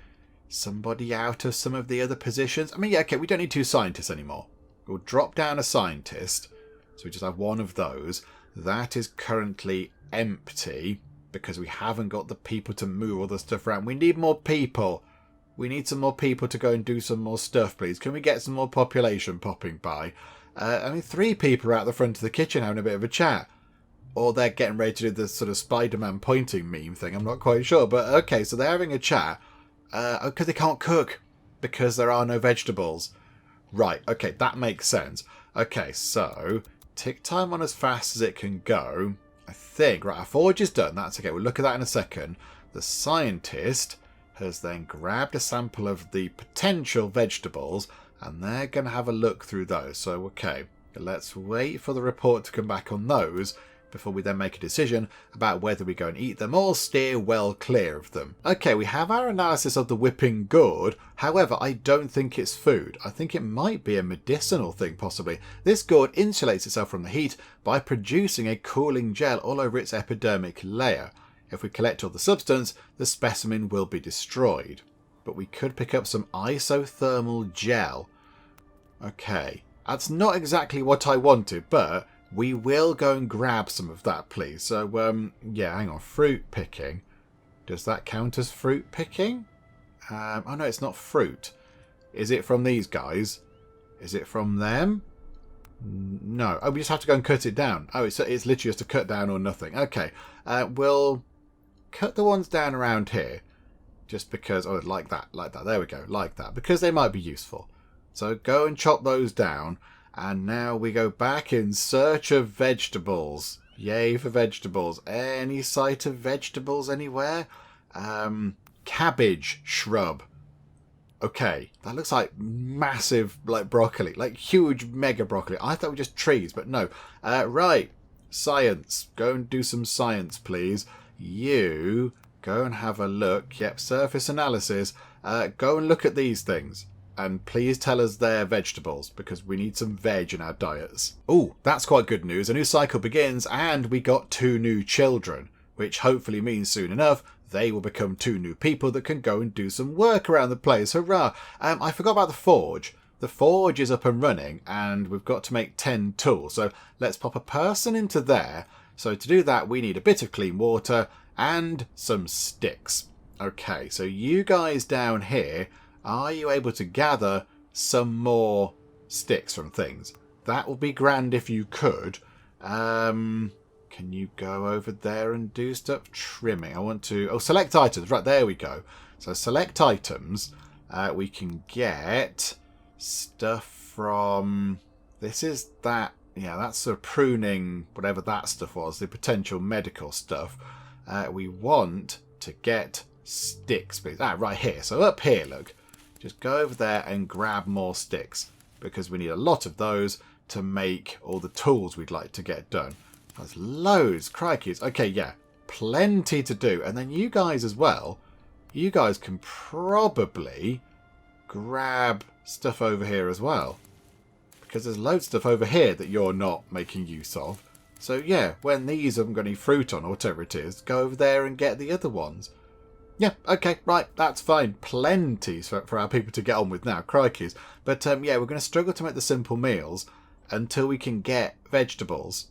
S1: somebody out of some of the other positions? I mean, yeah, okay, we don't need 2 scientists anymore. We'll drop down a scientist. So we just have one of those. That is currently empty because we haven't got the people to move all the stuff around. We need more people. We need some more people to go and do some more stuff, please. Can we get some more population popping by? I mean, 3 people are out the front of the kitchen having a bit of a chat. Or they're getting ready to do the sort of Spider-Man pointing meme thing. I'm not quite sure. But okay, so they're having a chat. Because they can't cook. Because there are no vegetables. Right, okay, that makes sense. Okay, so tick time on as fast as it can go. I think, right, our forge is done. That's okay, we'll look at that in a second. The scientist has then grabbed a sample of the potential vegetables and they're going to have a look through those. So, okay, let's wait for the report to come back on those before we then make a decision about whether we go and eat them or steer well clear of them. Okay, we have our analysis of the whipping gourd. However, I don't think it's food. I think it might be a medicinal thing, possibly. This gourd insulates itself from the heat by producing a cooling gel all over its epidermic layer. If we collect all the substance, the specimen will be destroyed. But we could pick up some isothermal gel. Okay, that's not exactly what I wanted, but we will go and grab some of that, please. So, yeah, hang on. Fruit picking. Does that count as fruit picking? Oh, no, it's not fruit. Is it from these guys? Is it from them? No. Oh, we just have to go and cut it down. Oh, it's literally just a cut down or nothing. Okay. We'll cut the ones down around here. Just because... Oh, like that. Like that. There we go. Like that. Because they might be useful. So go and chop those down. And now we go back in search of vegetables. Yay for vegetables. Any sight of vegetables anywhere? Cabbage shrub. Okay, that looks like massive, like broccoli. Like huge mega broccoli. I thought it was just trees, but no. Right. Science. Go and do some science, please. You go and have a look. Yep, surface analysis. Go and look at these things. And please tell us they're vegetables, because we need some veg in our diets. Oh, that's quite good news. A new cycle begins, and we got 2 new children, which hopefully means soon enough they will become 2 new people that can go and do some work around the place. Hurrah! I forgot about the forge. The forge is up and running, and we've got to make 10 tools. So let's pop a person into there. So to do that, we need a bit of clean water and some sticks. Okay, so you guys down here... Are you able to gather some more sticks from things? That would be grand if you could. Can you go over there and do stuff? Trimming. I want to... Oh, select items. Right, there we go. So select items. We can get stuff from... This is that... Yeah, that's sort of pruning, whatever that stuff was. The potential medical stuff. We want to get sticks, please. Right here. So up here, look. Just go over there and grab more sticks, because we need a lot of those to make all the tools we'd like to get done. That's loads. Crikeys. Okay, yeah. Plenty to do. And then you guys as well. You guys can probably grab stuff over here as well. Because there's loads of stuff over here that you're not making use of. So yeah, when these haven't got any fruit on or whatever it is, go over there and get the other ones. Yeah, okay, right, that's fine. Plenty for our people to get on with now, crikeys. But yeah, we're going to struggle to make the simple meals until we can get vegetables.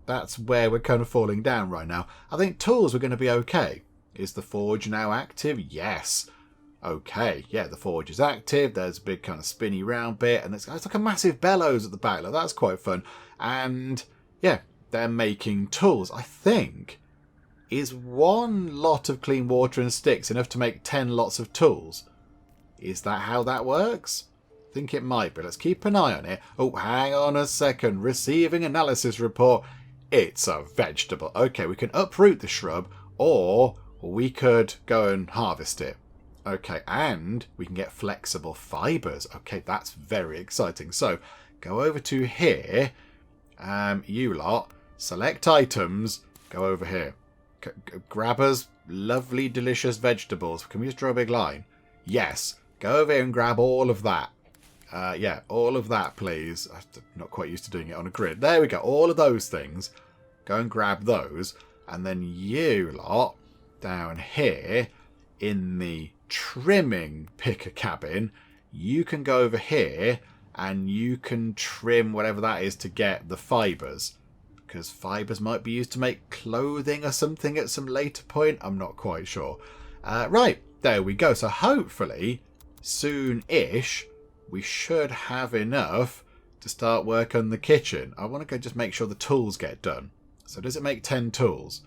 S1: That's where we're kind of falling down right now. I think tools are going to be okay. Is the forge now active? Yes. Okay, yeah, the forge is active. There's a big kind of spinny round bit, and it's like a massive bellows at the back. Like, that's quite fun. And yeah, they're making tools. I think, is one lot of clean water and sticks enough to make 10 lots of tools? Is that how that works? I think it might be. Let's keep an eye on it. Oh, hang on a second. Receiving analysis report. It's a vegetable. Okay, we can uproot the shrub, or we could go and harvest it. Okay, and we can get flexible fibres. Okay, that's very exciting. So, go over to here. You lot, select items, go over here. Grab us lovely, delicious vegetables. Can we just draw a big line? Yes. Go over here and grab all of that. Yeah, all of that, please. I'm not quite used to doing it on a grid. There we go. All of those things. Go and grab those. And then you lot, down here, in the trimming picker cabin, you can go over here and you can trim whatever that is to get the fibres. Because fibres might be used to make clothing or something at some later point. I'm not quite sure. Right, there we go. So hopefully, soon-ish, we should have enough to start work on the kitchen. I want to go just make sure the tools get done. So does it make 10 tools?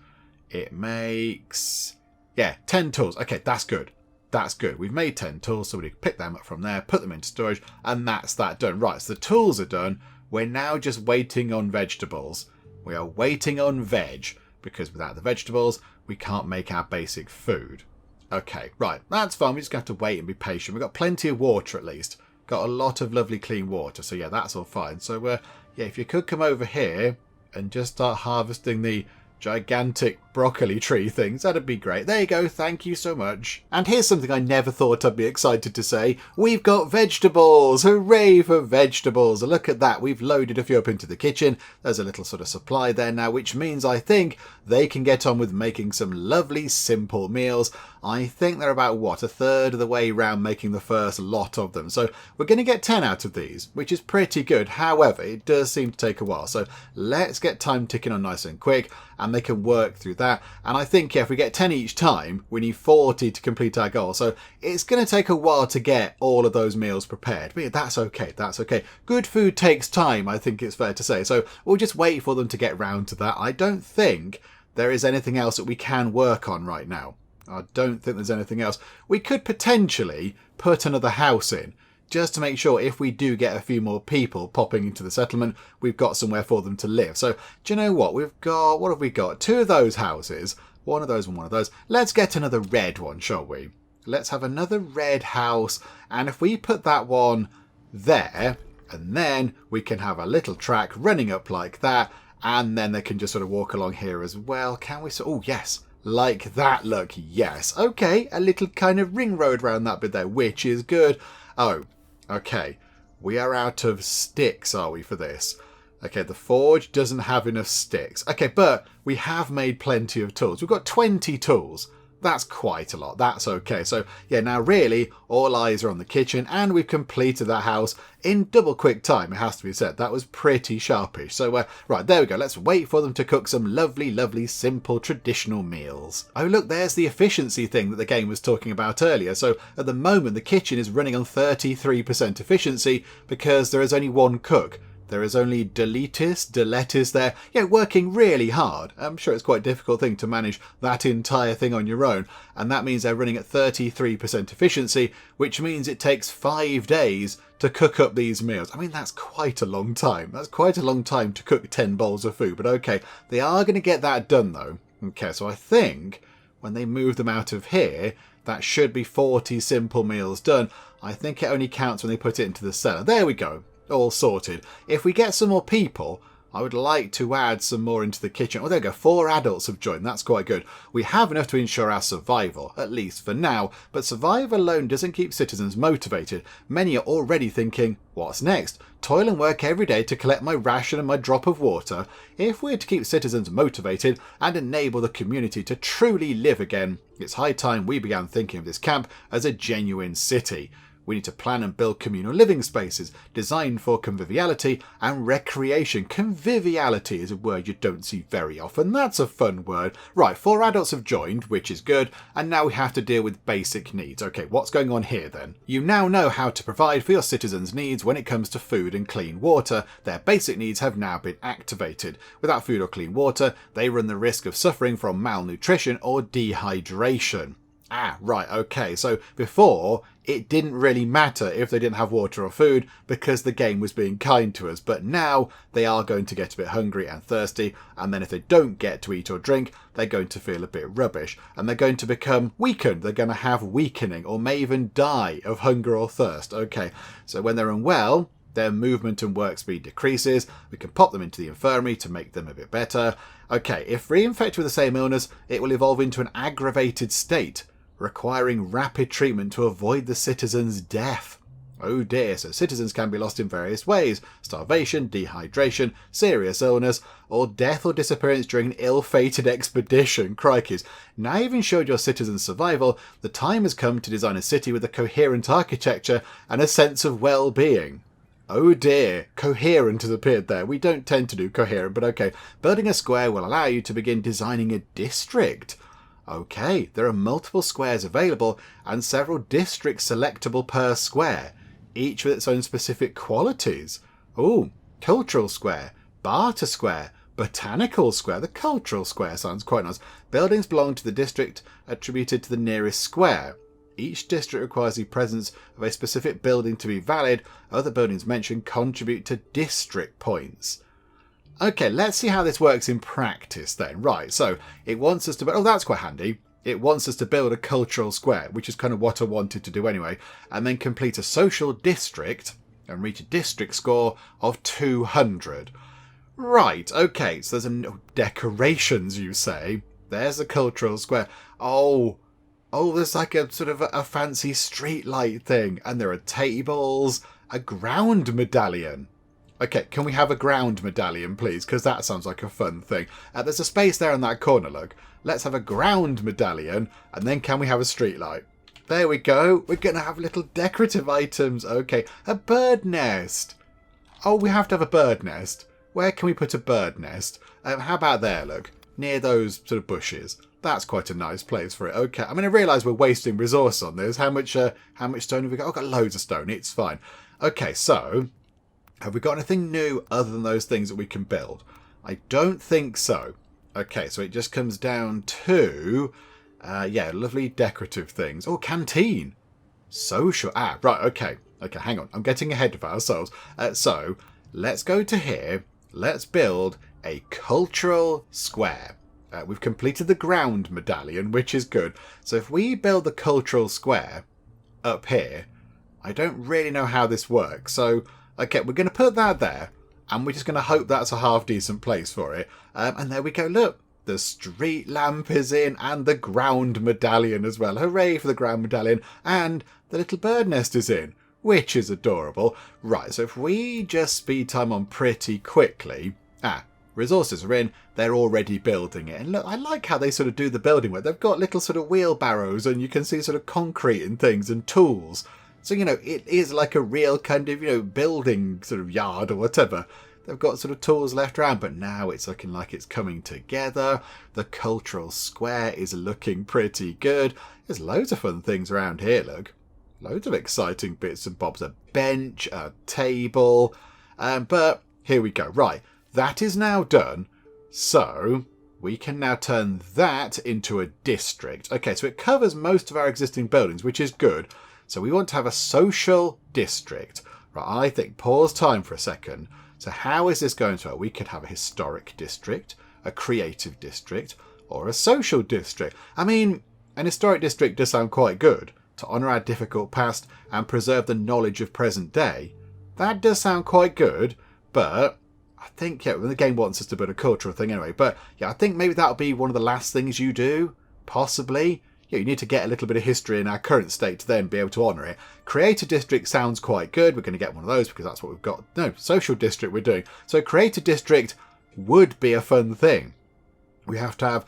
S1: It makes... yeah, 10 tools. Okay, that's good. That's good. We've made 10 tools, so we can pick them up from there, put them into storage, and that's that done. Right, so the tools are done. We're now just waiting on vegetables. We are waiting on veg, because without the vegetables, we can't make our basic food. Okay, right, that's fine. We just have to wait and be patient. We've got plenty of water, at least. Got a lot of lovely clean water, so yeah, that's all fine. So, yeah, if you could come over here and just start harvesting the gigantic broccoli tree things, that'd be great. There you go, thank you so much. And here's something I never thought I'd be excited to say. We've got vegetables! Hooray for vegetables! Look at that, we've loaded a few up into the kitchen. There's a little sort of supply there now, which means I think they can get on with making some lovely simple meals. I think they're about, what, a third of the way around making the first lot of them. So we're going to get 10 out of these, which is pretty good. However, it does seem to take a while. So let's get time ticking on nice and quick, and they can work through that. And I think, yeah, if we get 10 each time, we need 40 to complete our goal. So it's going to take a while to get all of those meals prepared. But yeah, that's okay. That's okay. Good food takes time, I think it's fair to say. So we'll just wait for them to get round to that. I don't think there is anything else that we can work on right now. I don't think there's anything else. We could potentially put another house in, just to make sure if we do get a few more people popping into the settlement, we've got somewhere for them to live. So, do you know what? We've got, what have we got? 2 of those houses, one of those and one of those. Let's get another red one, shall we? Let's have another red house. And if we put that one there, and then we can have a little track running up like that, and then they can just sort of walk along here as well. Can we? Oh, yes. Like that, look. Yes. Okay, a little kind of ring road around that bit there, which is good. Oh, okay. We are out of sticks, are we, for this? Okay, the forge doesn't have enough sticks. Okay, but we have made plenty of tools. We've got 20 tools. That's quite a lot. That's okay. So, yeah, now really, all eyes are on the kitchen, and we've completed that house in double quick time, it has to be said. That was pretty sharpish. So, right, there we go. Let's wait for them to cook some lovely, lovely, simple, traditional meals. Oh, look, there's the efficiency thing that the game was talking about earlier. So, at the moment, the kitchen is running on 33% efficiency because there is only one cook. There is only Deletis there, yeah, working really hard. I'm sure it's quite a difficult thing to manage that entire thing on your own. And that means they're running at 33% efficiency, which means it takes 5 days to cook up these meals. I mean, that's quite a long time. That's quite a long time to cook 10 bowls of food. But okay, they are going to get that done though. Okay, so I think when they move them out of here, that should be 40 simple meals done. I think it only counts when they put it into the cellar. There we go. All sorted. If we get some more people, I would like to add some more into the kitchen. Oh, there we go. 4 adults have joined. That's quite good. We have enough to ensure our survival, at least for now. But survival alone doesn't keep citizens motivated. Many are already thinking, what's next? Toil and work every day to collect my ration and my drop of water. If we're to keep citizens motivated and enable the community to truly live again, it's high time we began thinking of this camp as a genuine city. We need to plan and build communal living spaces designed for conviviality and recreation. Conviviality is a word you don't see very often. That's a fun word. Right, 4 adults have joined, which is good, and now we have to deal with basic needs. Okay, what's going on here then? You now know how to provide for your citizens' needs when it comes to food and clean water. Their basic needs have now been activated. Without food or clean water, they run the risk of suffering from malnutrition or dehydration. Ah, right, okay, so before, it didn't really matter if they didn't have water or food because the game was being kind to us, but now they are going to get a bit hungry and thirsty, and then if they don't get to eat or drink, they're going to feel a bit rubbish, and they're going to become weakened. They're going to have weakening, or may even die of hunger or thirst. Okay, so when they're unwell, their movement and work speed decreases. We can pop them into the infirmary to make them a bit better. Okay, if reinfected with the same illness, it will evolve into an aggravated state, requiring rapid treatment to avoid the citizen's death. Oh dear, so citizens can be lost in various ways: starvation, dehydration, serious illness, or death or disappearance during an ill-fated expedition. Crikeys. Now you've ensured your citizens' survival, the time has come to design a city with a coherent architecture and a sense of well-being. Oh dear, coherent has appeared there. We don't tend to do coherent, but okay. Building a square will allow you to begin designing a district. Okay, there are multiple squares available and several districts selectable per square, each with its own specific qualities. Oh, cultural square, barter square, botanical square. The cultural square sounds quite nice. Buildings belong to the district attributed to the nearest square. Each district requires the presence of a specific building to be valid. Other buildings mentioned contribute to district points. Okay, let's see how this works in practice then. Right, so it wants us to... Oh, that's quite handy. It wants us to build a cultural square, which is kind of what I wanted to do anyway, and then complete a social district and reach a district score of 200. Right, okay, so there's decorations, you say. There's a cultural square. Oh, there's like a sort of a fancy street light thing, and there are tables, a ground medallion. Okay, can we have a ground medallion, please? Because that sounds like a fun thing. There's a space there in that corner, look. Let's have a ground medallion, and then can we have a street light? There we go. We're going to have little decorative items. Okay, a bird nest. Oh, we have to have a bird nest. Where can we put a bird nest? How about there, look? Near those sort of bushes. That's quite a nice place for it. Okay, I mean, I realise we're wasting resource on this. How much stone have we got? Oh, I've got loads of stone. It's fine. Okay, so... have we got anything new other than those things that we can build? I don't think so. Okay, so it just comes down to... yeah, lovely decorative things. Oh, canteen. Social. Ah, right, okay. Okay, hang on. I'm getting ahead of ourselves. So, let's go to here. Let's build a cultural square. We've completed the ground medallion, which is good. So if we build the cultural square up here, I don't really know how this works. So... okay, we're going to put that there, and we're just going to hope that's a half-decent place for it. And there we go, look, the street lamp is in, and the ground medallion as well. Hooray for the ground medallion, and the little bird nest is in, which is adorable. Right, so if we just speed time on pretty quickly... resources are in, they're already building it. And look, I like how they sort of do the building work. They've got little sort of wheelbarrows, and you can see sort of concrete and things, and tools. So, it is like a real kind of, building sort of yard or whatever. They've got sort of tools left around, but now it's looking like it's coming together. The cultural square is looking pretty good. There's loads of fun things around here, look. Loads of exciting bits and bobs. A bench, a table. But here we go. Right, that is now done. So... we can now turn that into a district. Okay, so it covers most of our existing buildings, which is good. So we want to have a social district. Right, I think, pause time for a second. So how is this going to work? We could have a historic district, a creative district, or a social district. I mean, an historic district does sound quite good. To honour our difficult past and preserve the knowledge of present day. That does sound quite good, but I think, yeah, the game wants us to build a cultural thing anyway. But yeah, I think maybe that'll be one of the last things you do, possibly. Yeah, you need to get a little bit of history in our current state to then be able to honour it. Create a district sounds quite good. We're going to get one of those because that's what we've got. No, social district we're doing. So create a district would be a fun thing. We have to have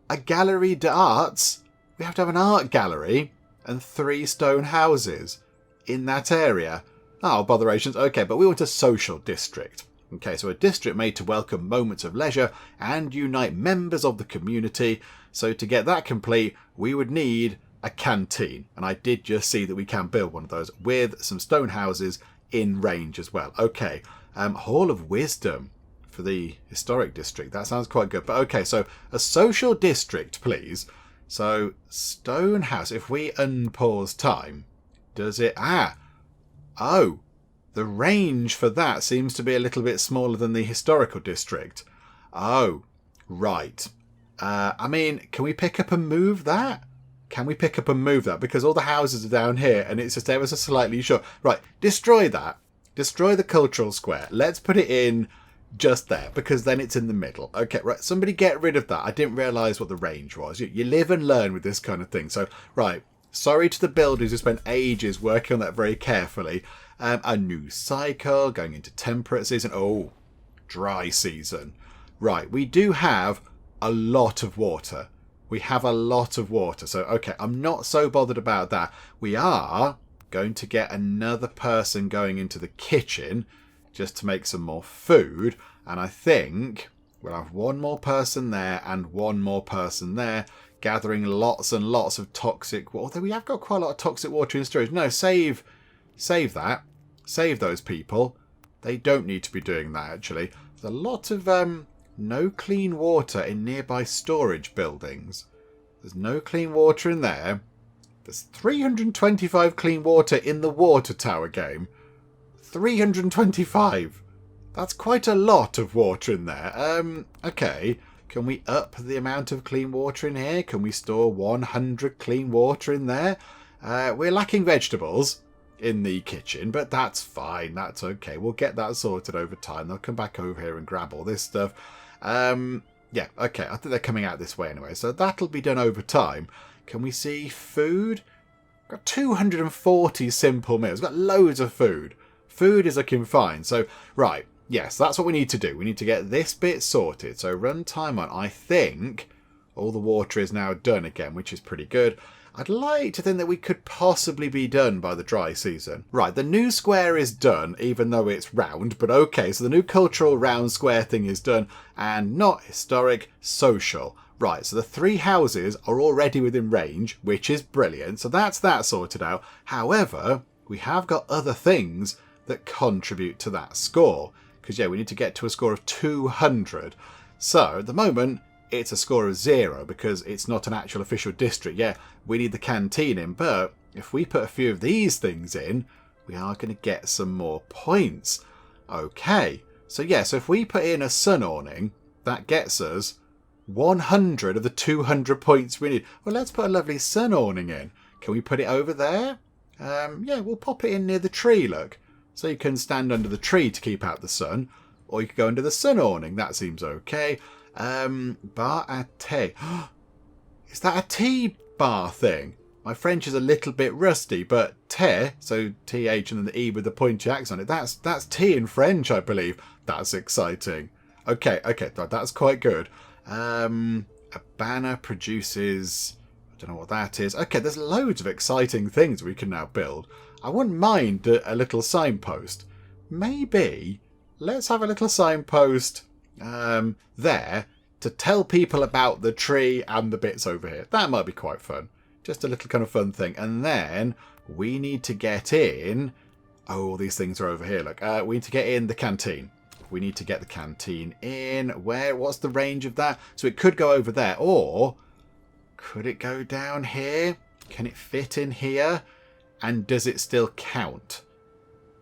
S1: a gallery d'arts. We have to have an art gallery and 3 stone houses in that area. Oh, botherations. Okay, but we want a social district. Okay, so a district made to welcome moments of leisure and unite members of the community. So to get that complete, we would need a canteen. And I did just see that we can build one of those with some stone houses in range as well. Okay, Hall of Wisdom for the historic district. That sounds quite good. But okay, so a social district, please. So stone house, if we unpause time, does it... Oh, the range for that seems to be a little bit smaller than the historical district. Oh, right. I mean, can we pick up and move that? Can we pick up and move that? Because all the houses are down here and it's just ever so slightly short. Right, destroy that. Destroy the cultural square. Let's put it in just there because then it's in the middle. Okay, right, somebody get rid of that. I didn't realise what the range was. You live and learn with this kind of thing. So, right, sorry to the builders who spent ages working on that very carefully. A new cycle, going into temperate season. Oh, dry season. Right, we do have a lot of water. We have a lot of water. So, okay, I'm not so bothered about that. We are going to get another person going into the kitchen just to make some more food. And I think we'll have one more person there and one more person there, gathering lots and lots of toxic water. Although we have got quite a lot of toxic water in storage. No, save that. Save those people. They don't need to be doing that, actually. There's a lot of no clean water in nearby storage buildings. There's no clean water in there. There's 325 clean water in the water tower game. 325. That's quite a lot of water in there. Okay. Can we up the amount of clean water in here? Can we store 100 clean water in there? We're lacking vegetables in the kitchen, but that's fine. That's okay. We'll get that sorted over time. They'll come back over here and grab all this stuff. Yeah, okay. I think they're coming out this way anyway, so that'll be done over time. Can we see food? Got 240 simple meals. Got loads of food. Food is looking fine. So, right. Yes, that's what we need to do. We need to get this bit sorted. So run time on. I think all the water is now done again, which is pretty good. I'd like to think that we could possibly be done by the dry season. Right, the new square is done, even though it's round. But okay, so the new cultural round square thing is done. And not historic, social. Right, so the 3 houses are already within range, which is brilliant. So that's that sorted out. However, we have got other things that contribute to that score. Because, yeah, we need to get to a score of 200. So, at the moment, it's a score of 0 because it's not an actual official district. Yeah, we need the canteen in, but if we put a few of these things in, we are going to get some more points. Okay, so yeah, so if we put in a sun awning, that gets us 100 of the 200 points we need. Well, let's put a lovely sun awning in. Can we put it over there? Yeah, we'll pop it in near the tree, look. So you can stand under the tree to keep out the sun, or you could go under the sun awning. That seems okay. Bar à thé. Is that a tea bar thing? My French is a little bit rusty, but thé, so TH and then the E with the pointy X on it, that's tea in French, I believe. That's exciting. Okay, that's quite good. A banner produces... I don't know what that is. Okay, there's loads of exciting things we can now build. I wouldn't mind a little signpost. Maybe let's have a little signpost there to tell people about the tree and the bits over here. That might be quite fun. Just a little kind of fun thing. And then we need to get in... Oh, these things are over here. Look, we need to get in the canteen. We need to get the canteen in. Where? What's the range of that? So it could go over there. Or could it go down here? Can it fit in here? And does it still count?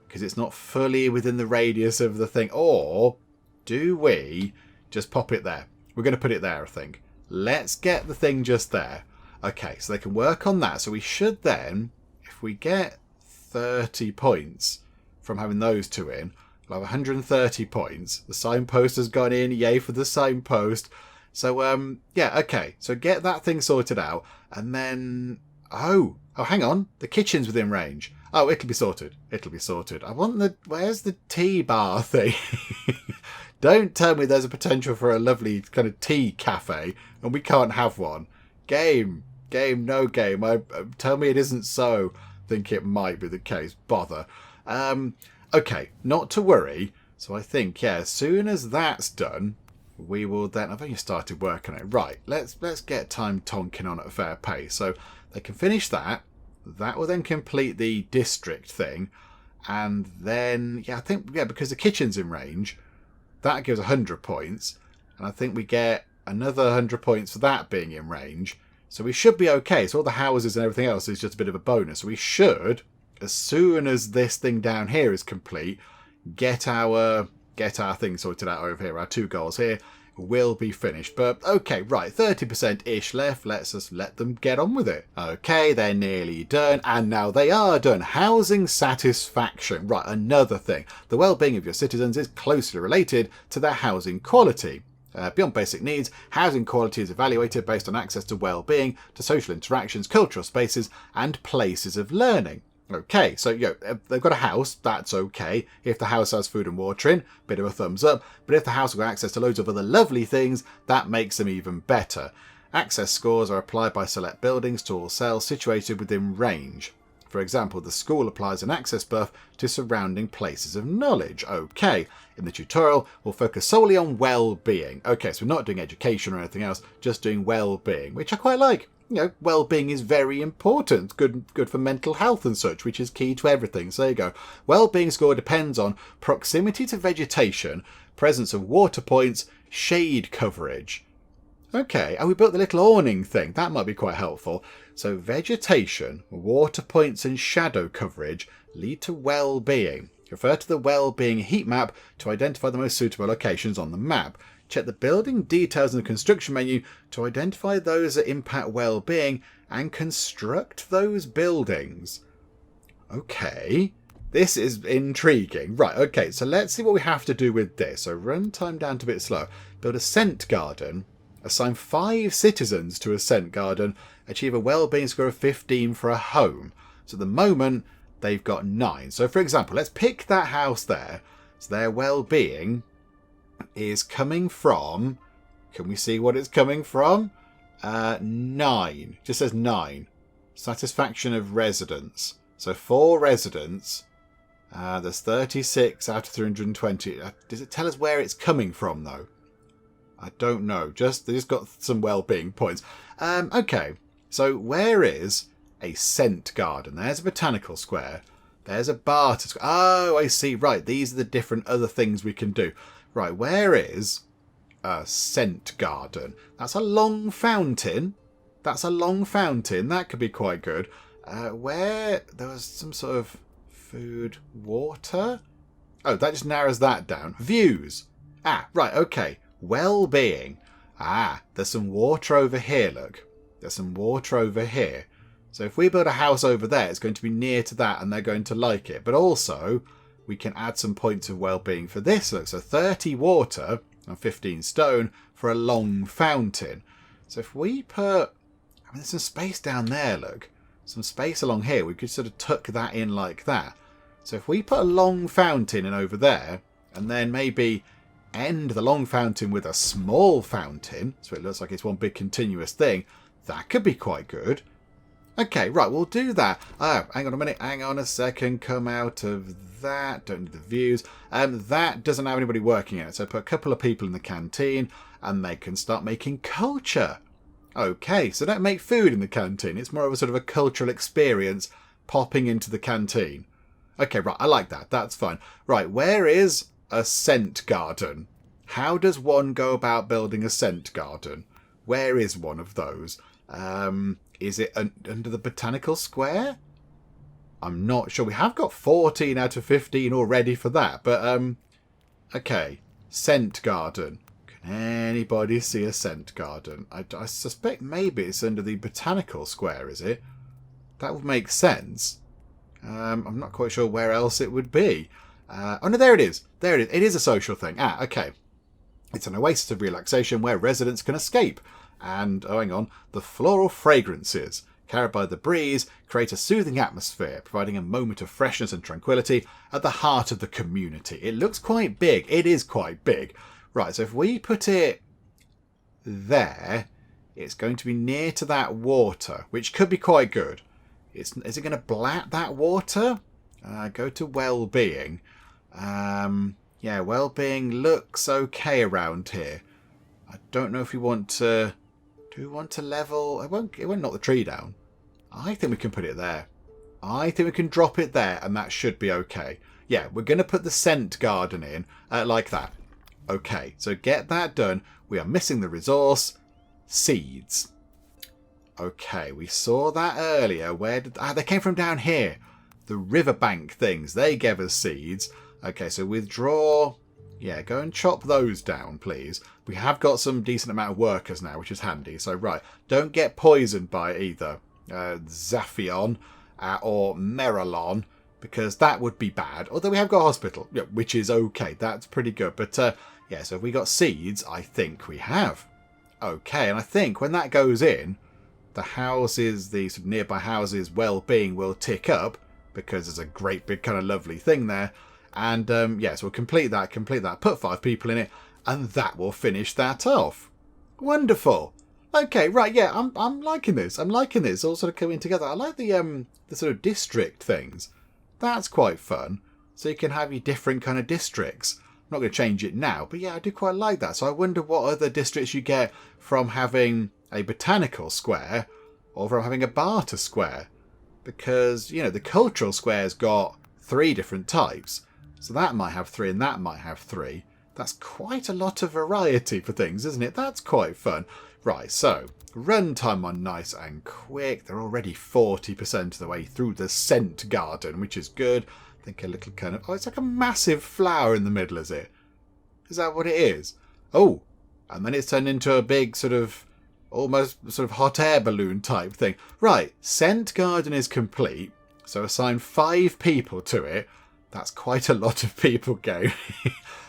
S1: Because it's not fully within the radius of the thing. Or do we just pop it there? We're going to put it there, I think. Let's get the thing just there. Okay, so they can work on that. So we should then, if we get 30 points from having those two in, We'll have 130 points. The signpost has gone in. Yay for the signpost. So, yeah, okay. So get that thing sorted out. And then... Oh, hang on. The kitchen's within range. Oh, it'll be sorted. It'll be sorted. I want the... Where's the tea bar thing? Don't tell me there's a potential for a lovely kind of tea cafe and we can't have one. Game, no game. Tell me it isn't so. I think it might be the case. Bother. Okay, not to worry. So I think, yeah, as soon as that's done, we will then... I've only started working on it. Right, let's get time tonking on at a fair pace. So they can finish that. That will then complete the district thing. And then, yeah, I think, yeah, because the kitchen's in range... That gives 100 points, and I think we get another 100 points for that being in range. So we should be okay. So all the houses and everything else is just a bit of a bonus. So we should, as soon as this thing down here is complete, get our thing sorted out over here. Our 2 goals here will be finished. But okay, right, 30%-ish left. Let's just let them get on with it. Okay, they're nearly done, and now they are done. Housing satisfaction. Right, another thing. The well-being of your citizens is closely related to their housing quality. Beyond basic needs, housing quality is evaluated based on access to well-being, to social interactions, cultural spaces, and places of learning. Okay, so if they've got a house, that's okay. If the house has food and water in, bit of a thumbs up. But if the house has got access to loads of other lovely things, that makes them even better. Access scores are applied by select buildings to all cells situated within range. For example, the school applies an access buff to surrounding places of knowledge. Okay, in the tutorial, we'll focus solely on well-being. Okay, so we're not doing education or anything else, just doing well-being, which I quite like. You know, well-being is very important. Good for mental health and such, which is key to everything. So there you go. Well-being score depends on proximity to vegetation, presence of water points, shade coverage. Okay, we built the little awning thing. That might be quite helpful. So vegetation, water points and shadow coverage lead to well-being. Refer to the well-being heat map to identify the most suitable locations on the map. Check the building details in the construction menu to identify those that impact well-being and construct those buildings. Okay, this is intriguing. Right, okay, so let's see what we have to do with this. So run time down to a bit slow. Build a scent garden. Assign 5 citizens to a scent garden. Achieve a well-being score of 15 for a home. So at the moment, they've got 9. So for example, let's pick that house there. So their well-being is coming from... Can we see what it's coming from? 9. Just says 9. Satisfaction of residents. So 4 residents. There's 36 out of 320. Does it tell us where it's coming from, though? I don't know. They just got some well-being points. Okay. So where is a scent garden? There's a botanical square. There's a barter square. Oh, I see. Right. These are the different other things we can do. Right. Where is a scent garden? That's a long fountain. That could be quite good. Where there was some sort of food, water. Oh, that just narrows that down. Views. Right. Okay. Well-being. There's some water over here, look. There's some water over here. So if we build a house over there, it's going to be near to that and they're going to like it. But also, we can add some points of well-being for this. Look, so 30 water and 15 stone for a long fountain. So if we put... there's some space down there, look. Some space along here. We could sort of tuck that in like that. So if we put a long fountain in over there, and then maybe... end the long fountain with a small fountain, so it looks like it's one big continuous thing, that could be quite good. Okay, right, we'll do that. Hang on a minute, hang on a second, come out of that, don't need the views. That doesn't have anybody working in it, so put a couple of people in the canteen, and they can start making culture. Okay, so don't make food in the canteen, it's more of a sort of a cultural experience popping into the canteen. Okay, right, I like that, that's fine. Right, where is... a scent garden? How does one go about building a scent garden? Where is one of those? Is it under the botanical square? I'm not sure. We have got 14 out of 15 already for that. But, okay. Scent garden. Can anybody see a scent garden? I suspect maybe it's under the botanical square, is it? That would make sense. I'm not quite sure where else it would be. Oh no, there it is. There it is. It is a social thing. Ah, okay. It's an oasis of relaxation where residents can escape. And, oh hang on, the floral fragrances carried by the breeze create a soothing atmosphere, providing a moment of freshness and tranquility at the heart of the community. It looks quite big. It is quite big. Right, so if we put it there, it's going to be near to that water, which could be quite good. Is it going to blat that water? Go to well-being. Yeah, well-being looks okay around here. I don't know if we want to... Do we want to level... It won't knock the tree down. I think we can put it there. I think we can drop it there, and that should be okay. Yeah, we're going to put the scent garden in like that. Okay, so get that done. We are missing the resource. Seeds. Okay, we saw that earlier. Where did... they came from down here. The riverbank things. They gave us seeds. Okay, so withdraw... Yeah, go and chop those down, please. We have got some decent amount of workers now, which is handy. So, right, don't get poisoned by either Zaphion or Merylon, because that would be bad. Although we have got a hospital, which is okay. That's pretty good. But, yeah, so if we got seeds, I think we have. Okay, and I think when that goes in, the houses, the sort of nearby houses' well-being will tick up, because there's a great big kind of lovely thing there. And, yeah, so we'll complete that, put 5 people in it, and that will finish that off. Wonderful. Okay, right, yeah, I'm liking this. I'm liking this, all sort of coming together. I like the sort of district things. That's quite fun. So you can have your different kind of districts. I'm not going to change it now, but yeah, I do quite like that. So I wonder what other districts you get from having a botanical square or from having a barter square. Because, you know, the cultural square's got 3 different types. So that might have 3 and that might have 3. That's quite a lot of variety for things, isn't it? That's quite fun. Right, so runtime on nice and quick. They're already 40% of the way through the scent garden, which is good. I think a little kind of... Oh, it's like a massive flower in the middle, is it? Is that what it is? Oh, and then it's turned into a big sort of... almost sort of hot air balloon type thing. Right, scent garden is complete. So assign 5 people to it. That's quite a lot of people, game.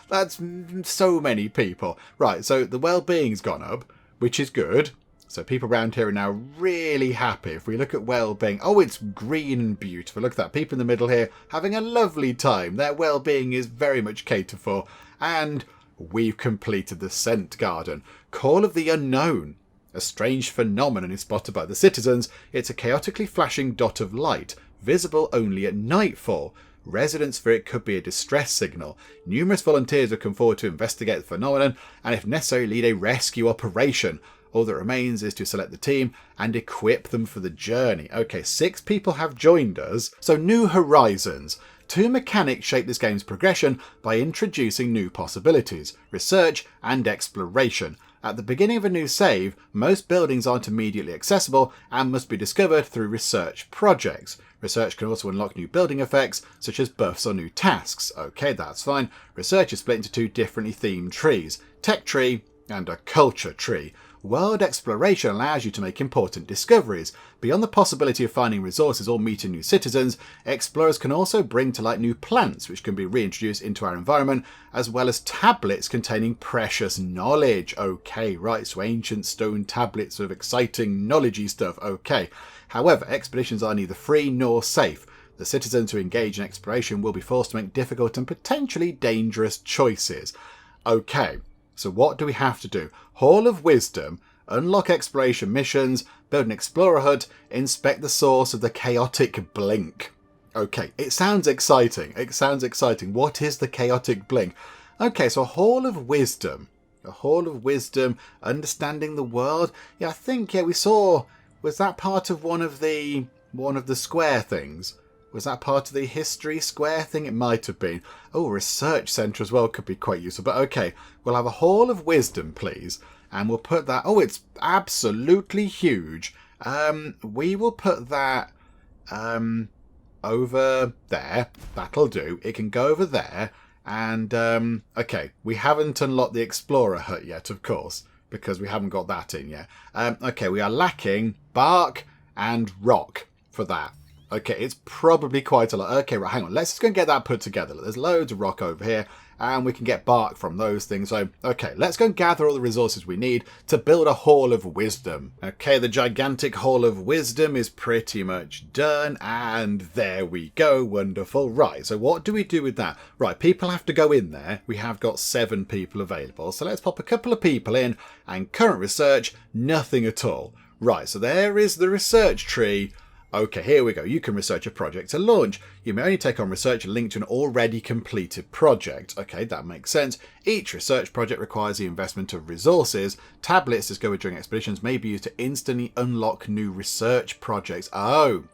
S1: That's so many people. Right, so the well-being's gone up, which is good. So people around here are now really happy. If we look at well-being, oh, it's green and beautiful. Look at that. People in the middle here having a lovely time. Their well-being is very much catered for. And we've completed the scent garden. Call of the unknown. A strange phenomenon is spotted by the citizens. It's a chaotically flashing dot of light, visible only at nightfall. Residents fear it could be a distress signal. Numerous volunteers have come forward to investigate the phenomenon and, if necessary, lead a rescue operation. All that remains is to select the team and equip them for the journey. Okay, 6 people have joined us. So, New Horizons. 2 mechanics shape this game's progression by introducing new possibilities, research and exploration. At the beginning of a new save, most buildings aren't immediately accessible and must be discovered through research projects. Research can also unlock new building effects, such as buffs or new tasks. Okay, that's fine. Research is split into 2 differently themed trees, Tech Tree and a Culture Tree. World exploration allows you to make important discoveries. Beyond the possibility of finding resources or meeting new citizens, explorers can also bring to light new plants which can be reintroduced into our environment, as well as tablets containing precious knowledge. Okay, right, so ancient stone tablets of exciting knowledgey stuff. Okay. However, expeditions are neither free nor safe. The citizens who engage in exploration will be forced to make difficult and potentially dangerous choices. Okay. So what do we have to do? Hall of Wisdom, unlock exploration missions, build an explorer hut, inspect the source of the chaotic blink. Okay, it sounds exciting. It sounds exciting. What is the chaotic blink? Okay, so a Hall of Wisdom. A Hall of Wisdom, understanding the world. Yeah, I think, yeah, we saw... Was that part of one of the square things? Was that part of the history square thing? It might have been. Oh, research centre as well could be quite useful. But okay, we'll have a Hall of Wisdom, please. And we'll put that... Oh, it's absolutely huge. We will put that over there. That'll do. It can go over there. And, okay, we haven't unlocked the Explorer Hut yet, of course, because we haven't got that in yet. Okay, we are lacking bark and rock for that. Okay, it's probably quite a lot. Okay, right, hang on. Let's just go and get that put together. There's loads of rock over here, and we can get bark from those things. So, okay, let's go and gather all the resources we need to build a Hall of Wisdom. Okay, the gigantic Hall of Wisdom is pretty much done, and there we go. Wonderful. Right, so what do we do with that? Right, people have to go in there. We have got 7 people available. So let's pop a couple of people in, and current research, nothing at all. Right, so there is the research tree. Okay, here we go. You can research a project to launch. You may only take on research linked to an already completed project. Okay, that makes sense. Each research project requires the investment of resources. Tablets discovered during expeditions may be used to instantly unlock new research projects. Oh,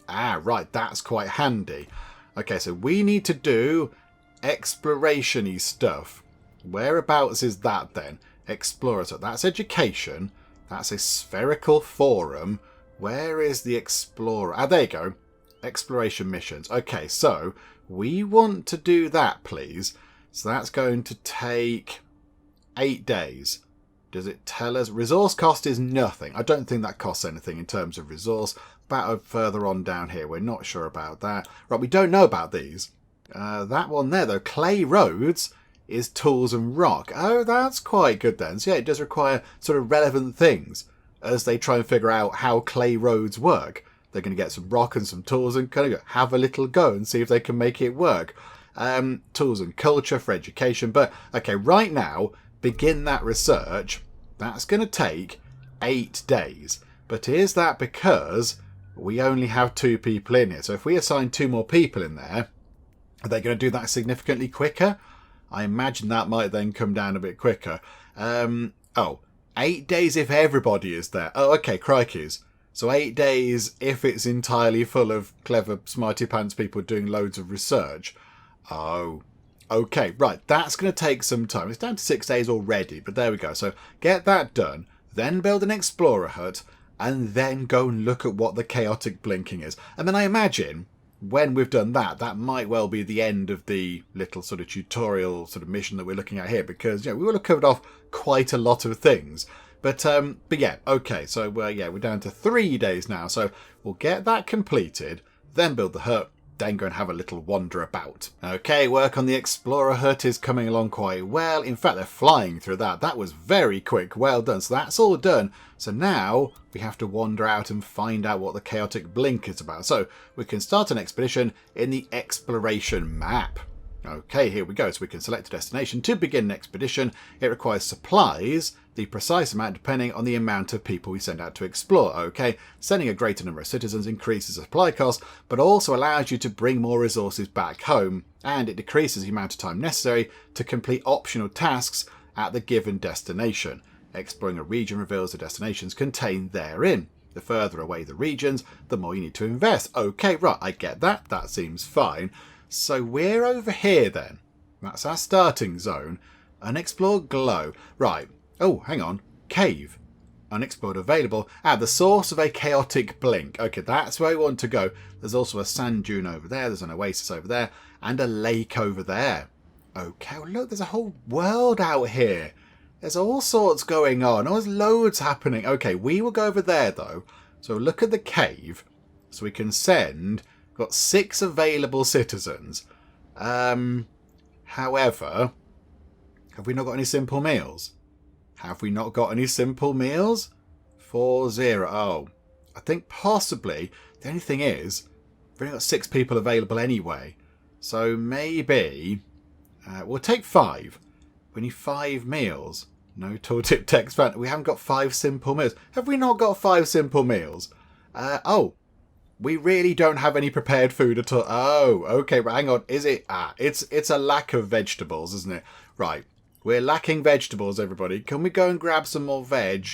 S1: right, that's quite handy. Okay, so we need to do exploration-y stuff. Whereabouts is that then? Explorer. So that's education. That's a spherical forum. Where is the explorer? Ah, there you go. Exploration missions. Okay, so we want to do that, please. So that's going to take 8 days. Does it tell us? Resource cost is nothing. I don't think that costs anything in terms of resource. About further on down here, we're not sure about that. Right, we don't know about these. That one there, though, clay roads, is tools and rock. Oh, that's quite good then. So yeah, it does require sort of relevant things as they try and figure out how clay roads work. They're going to get some rock and some tools and kind of have a little go and see if they can make it work. Tools and culture for education. But, okay, right now, begin that research. That's going to take 8 days. But is that because we only have 2 people in here? So if we assign 2 more people in there, are they going to do that significantly quicker? I imagine that might then come down a bit quicker. 8 days if everybody is there. Oh, okay, crikeys. So 8 days if it's entirely full of clever smarty pants people doing loads of research. Oh, okay, right. That's going to take some time. It's down to 6 days already, but there we go. So get that done, then build an explorer hut, and then go and look at what the chaotic blinking is. And then I imagine when we've done that, that might well be the end of the little sort of tutorial sort of mission that we're looking at here, because we will have covered off quite a lot of things. But yeah, okay, so we're down to 3 days now, so we'll get that completed, then build the hut, then go and have a little wander about. Okay, work on the explorer hut is coming along quite well. In fact, they're flying through that. That was very quick. Well done. So that's all done. So now we have to wander out and find out what the chaotic blink is about. So we can start an expedition in the exploration map. Okay, here we go. So we can select a destination to begin an expedition. It requires supplies, the precise amount depending on the amount of people we send out to explore. Okay, sending a greater number of citizens increases supply costs, but also allows you to bring more resources back home, and it decreases the amount of time necessary to complete optional tasks at the given destination. Exploring a region reveals the destinations contained therein. The further away the regions, the more you need to invest. Okay, right, I get that. That seems fine. So we're over here then. That's our starting zone. Unexplored glow. Right. Oh, hang on. Cave. Unexplored available. The source of a chaotic blink. Okay, that's where we want to go. There's also a sand dune over there. There's an oasis over there. And a lake over there. Okay, well, look, there's a whole world out here. There's all sorts going on. Oh, there's loads happening. Okay, we will go over there, though. So look at the cave. So we can send... Got 6 available citizens. However, have we not got any simple meals? Have we not got any simple meals? 4-0. Oh, I think possibly. The only thing is, we've only got 6 people available anyway. So maybe we'll take 5. We need 5 meals. No tooltip text fan. We haven't got 5 simple meals. Have we not got 5 simple meals? We really don't have any prepared food at all. Oh, okay, but hang on. Is it? It's a lack of vegetables, isn't it? Right. We're lacking vegetables, everybody. Can we go and grab some more veg?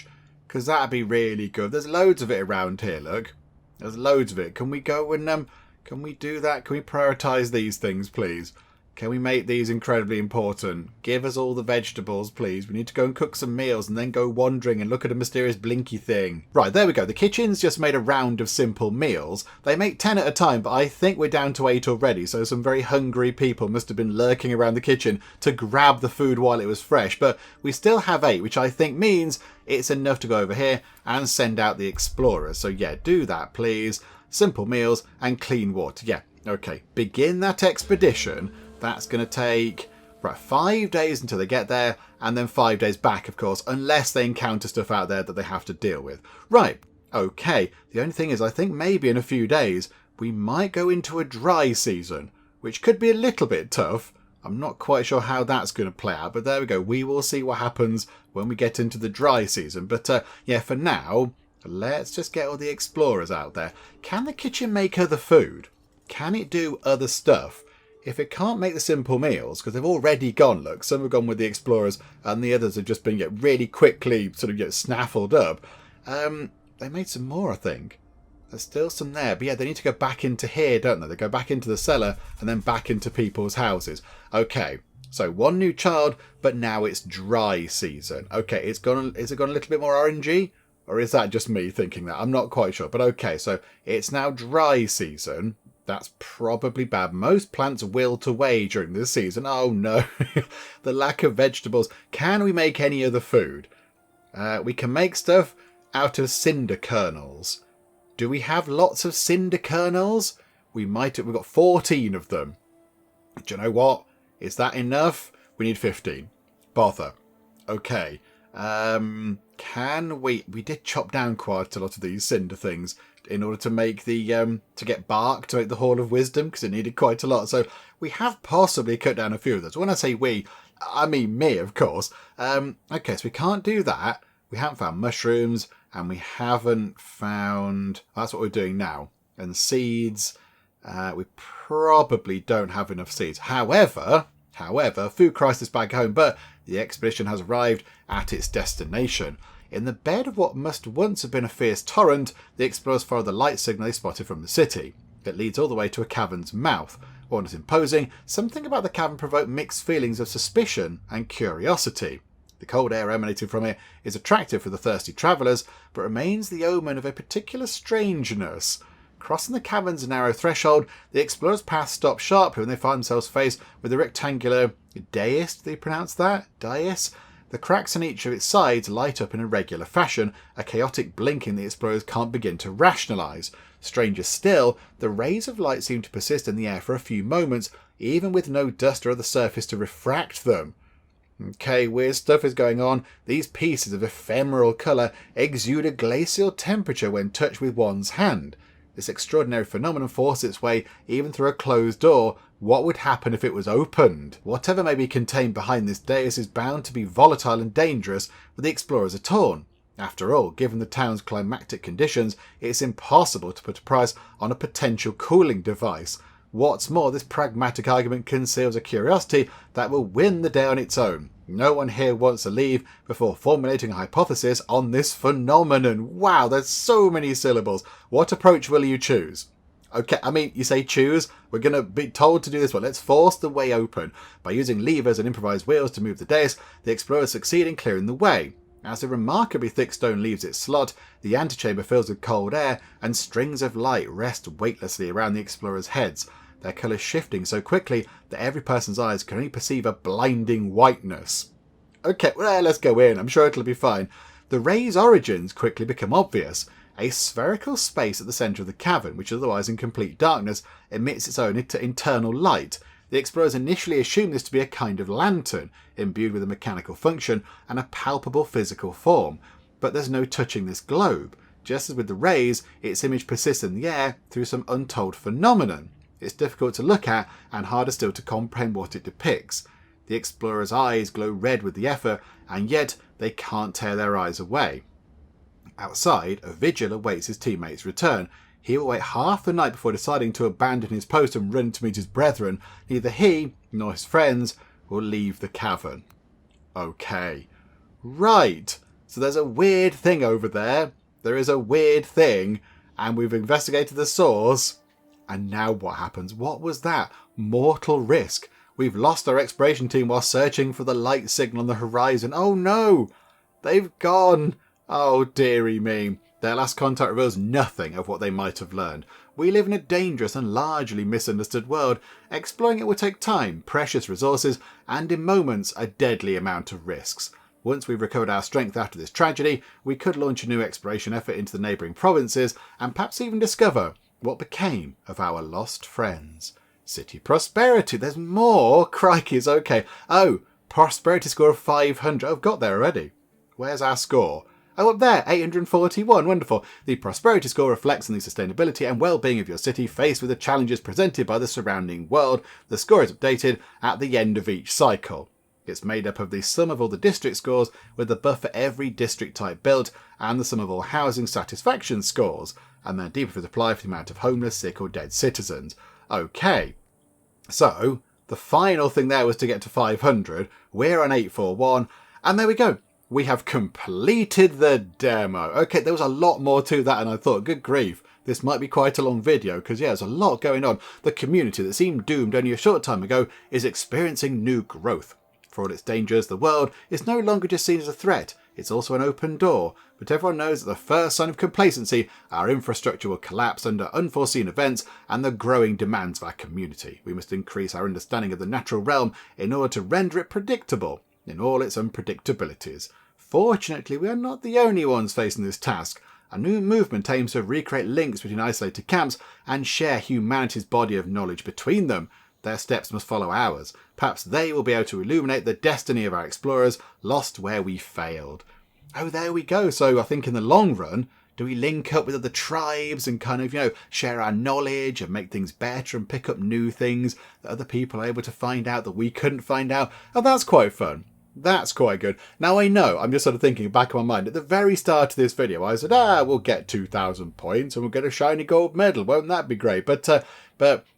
S1: Because that'd be really good. There's loads of it around here, look. There's loads of it. Can we go and, can we do that? Can we prioritise these things, please? Can we make these incredibly important? Give us all the vegetables, please. We need to go and cook some meals and then go wandering and look at a mysterious blinky thing. Right, there we go. The kitchen's just made a round of simple meals. They make 10 at a time, but I think we're down to 8 already, so some very hungry people must have been lurking around the kitchen to grab the food while it was fresh. But we still have 8, which I think means it's enough to go over here and send out the explorers. So yeah, do that, please. simple meals, and clean water. Yeah, okay. Begin that expedition. That's going to take, right, 5 days until they get there, and then 5 days back, of course, unless they encounter stuff out there that they have to deal with. Right, okay. The only thing is, I think maybe in a few days, we might go into a dry season, which could be a little bit tough. I'm not quite sure how that's going to play out, but there we go. We will see what happens when we get into the dry season. But yeah, for now, let's just get all the explorers out there. Can the kitchen make other food? Can it do other stuff? If it can't make the simple meals, because they've already gone, look, some have gone with the explorers and the others have just been really quickly sort of snaffled up. They made some more, I think. There's still some there, but yeah, they need to go back into here, don't they? They go back into the cellar and then back into people's houses. Okay, so one new child, but now it's dry season. Okay, is it gone a little bit more orangey? Or is that just me thinking that? I'm not quite sure. But okay, so it's now dry season. That's probably bad. Most plants wilt away during this season. Oh no, the lack of vegetables. Can we make any other food? We can make stuff out of cinder kernels. Do we have lots of cinder kernels? We've got 14 of them. Do you know what? Is that enough? We need 15. Bother. Okay. Can we did chop down quite a lot of these cinder things in order to make the to get bark to make the Hall of Wisdom, because it needed quite a lot. So we have possibly cut down a few of those. When I say we, I mean me, of course. Okay, so we can't do that. We haven't found mushrooms, and we haven't found... That's what we're doing now. And seeds, we probably don't have enough seeds. However, food crisis back home, but the expedition has arrived at its destination. In the bed of what must once have been a fierce torrent, the explorers follow the light signal they spotted from the city. It leads all the way to a cavern's mouth. While not imposing, something about the cavern provoked mixed feelings of suspicion and curiosity. The cold air emanating from it is attractive for the thirsty travellers, but remains the omen of a particular strangeness. Crossing the cavern's narrow threshold, the explorers' path stops sharply when they find themselves faced with a rectangular dais. Do they pronounce that? Dais? The cracks in each of its sides light up in a regular fashion, a chaotic blinking the explorers can't begin to rationalise. Stranger still, the rays of light seem to persist in the air for a few moments, even with no dust or other surface to refract them. Okay, weird stuff is going on. These pieces of ephemeral colour exude a glacial temperature when touched with one's hand. This extraordinary phenomenon forced its way even through a closed door. What would happen if it was opened? Whatever may be contained behind this dais is bound to be volatile and dangerous, but the explorers are torn. After all, given the town's climatic conditions, it's impossible to put a price on a potential cooling device. What's more, this pragmatic argument conceals a curiosity that will win the day on its own. No one here wants to leave before formulating a hypothesis on this phenomenon. Wow, there's so many syllables. What approach will you choose? Okay, I mean, you say choose. We're going to be told to do this one. Let's force the way open. By using levers and improvised wheels to move the dais, the explorers succeed in clearing the way. As the remarkably thick stone leaves its slot, the antechamber fills with cold air, and strings of light rest weightlessly around the explorers' heads, their colours shifting so quickly that every person's eyes can only perceive a blinding whiteness. Okay, well, let's go in. I'm sure it'll be fine. The ray's origins quickly become obvious. A spherical space at the centre of the cavern, which is otherwise in complete darkness, emits its own internal light. The explorers initially assumed this to be a kind of lantern, imbued with a mechanical function and a palpable physical form. But there's no touching this globe. Just as with the rays, its image persists in the air through some untold phenomenon. It's difficult to look at and harder still to comprehend what it depicts. The explorers' eyes glow red with the effort, and yet they can't tear their eyes away. Outside, a vigil awaits his teammates' return. He will wait half the night before deciding to abandon his post and run to meet his brethren. Neither he nor his friends will leave the cavern. Okay. Right. So there's a weird thing over there. There is a weird thing. And we've investigated the source. And now what happens? What was that? Mortal risk. We've lost our exploration team while searching for the light signal on the horizon. Oh no! They've gone. Oh dearie me. Their last contact reveals nothing of what they might have learned. We live in a dangerous and largely misunderstood world. Exploring it will take time, precious resources, and in moments a deadly amount of risks. Once we've recovered our strength after this tragedy, we could launch a new exploration effort into the neighbouring provinces and perhaps even discover What became of our lost friends? City prosperity. There's more. Crikey's okay. Oh, prosperity score of 500. I've got there already. Where's our score? Oh, up there, 841. Wonderful. The prosperity score reflects on the sustainability and well-being of your city faced with the challenges presented by the surrounding world. The score is updated at the end of each cycle. It's made up of the sum of all the district scores with the buffer every district type built and the sum of all housing satisfaction scores. And then debuff is applied for the amount of homeless, sick or dead citizens. Okay, so the final thing there was to get to 500. We're on 841 and there we go. We have completed the demo. Okay, there was a lot more to that and I thought, good grief, this might be quite a long video because, yeah, there's a lot going on. The community that seemed doomed only a short time ago is experiencing new growth. For all its dangers, the world is no longer just seen as a threat, it's also an open door. But everyone knows that the first sign of complacency, our infrastructure will collapse under unforeseen events and the growing demands of our community. We must increase our understanding of the natural realm in order to render it predictable in all its unpredictabilities. Fortunately, we are not the only ones facing this task. A new movement aims to recreate links between isolated camps and share humanity's body of knowledge between them. Their steps must follow ours. Perhaps they will be able to illuminate the destiny of our explorers lost where we failed. Oh, there we go. So I think in the long run, do we link up with other tribes and kind of, share our knowledge and make things better and pick up new things that other people are able to find out that we couldn't find out? Oh, that's quite fun. That's quite good. Now I know, I'm just sort of thinking back in my mind, at the very start of this video, I said, we'll get 2,000 points and we'll get a shiny gold medal. Won't that be great? But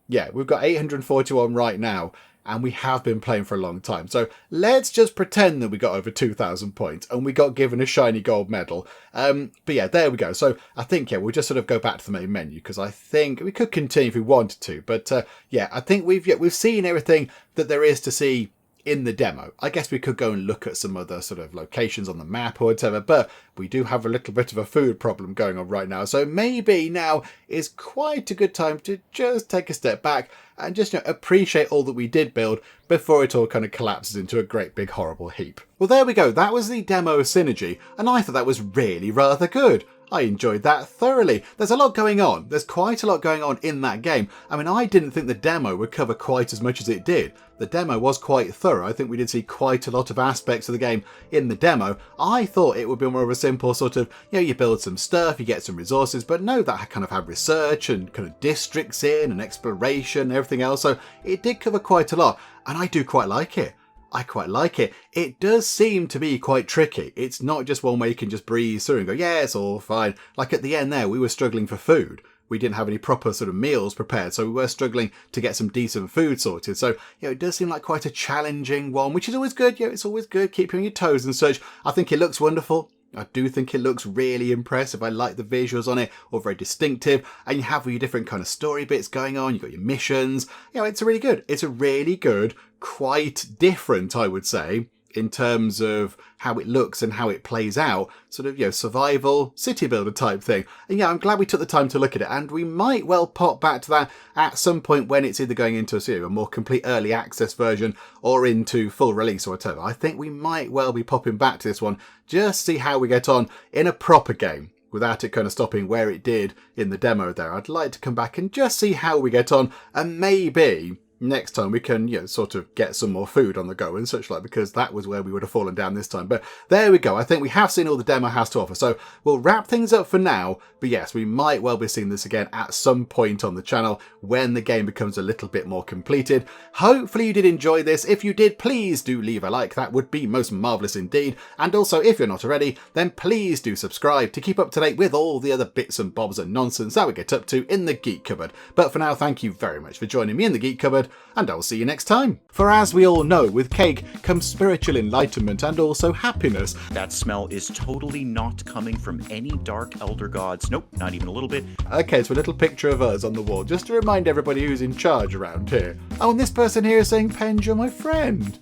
S1: yeah, we've got 841 right now and we have been playing for a long time. So let's just pretend that we got over 2,000 points and we got given a shiny gold medal. But yeah, there we go. So I think, yeah, we'll just sort of go back to the main menu because I think we could continue if we wanted to. But yeah, I think we've seen everything that there is to see in the demo. I guess we could go and look at some other sort of locations on the map or whatever, but we do have a little bit of a food problem going on right now. So maybe now is quite a good time to just take a step back and just appreciate all that we did build before it all kind of collapses into a great big horrible heap. Well, there we go. That was the demo of Synergy, and I thought that was really rather good. I enjoyed that thoroughly. There's a lot going on. There's quite a lot going on in that game. I mean, I didn't think the demo would cover quite as much as it did. The demo was quite thorough. I think we did see quite a lot of aspects of the game in the demo. I thought it would be more of a simple sort of, you build some stuff, you get some resources, but no, that kind of had research and kind of districts in and exploration and everything else. So it did cover quite a lot, and I do quite like it. I quite like it. It does seem to be quite tricky. It's not just one where you can just breeze through and go, yeah, it's all fine. Like at the end there, we were struggling for food. We didn't have any proper sort of meals prepared, so we were struggling to get some decent food sorted. So, it does seem like quite a challenging one, which is always good. It's always good. Keep you on your toes and such. I think it looks wonderful. I do think it looks really impressive. I like the visuals on it, all very distinctive. And you have all your different kind of story bits going on. You've got your missions. It's really good. It's a really good, quite different, I would say, in terms of how it looks and how it plays out, sort of, survival, city builder type thing. And yeah, I'm glad we took the time to look at it, and we might well pop back to that at some point when it's either going into a more complete early access version or into full release or whatever. I think we might well be popping back to this one, just see how we get on in a proper game, without it kind of stopping where it did in the demo there. I'd like to come back and just see how we get on, and maybe next time we can, sort of get some more food on the go and such like, because that was where we would have fallen down this time. But there we go. I think we have seen all the demo has to offer. So we'll wrap things up for now. But yes, we might well be seeing this again at some point on the channel when the game becomes a little bit more completed. Hopefully you did enjoy this. If you did, please do leave a like. That would be most marvellous indeed. And also, if you're not already, then please do subscribe to keep up to date with all the other bits and bobs and nonsense that we get up to in the Geek Cupboard. But for now, thank you very much for joining me in the Geek Cupboard, and I'll see you next time. For as we all know, with cake comes spiritual enlightenment and also happiness.
S2: That smell is totally not coming from any dark elder gods. Nope, not even a little bit.
S1: Okay, so a little picture of us on the wall, just to remind everybody who's in charge around here. Oh, and this person here is saying, Penge, you're my friend.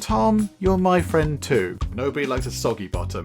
S1: Tom, you're my friend too. Nobody likes a soggy bottom.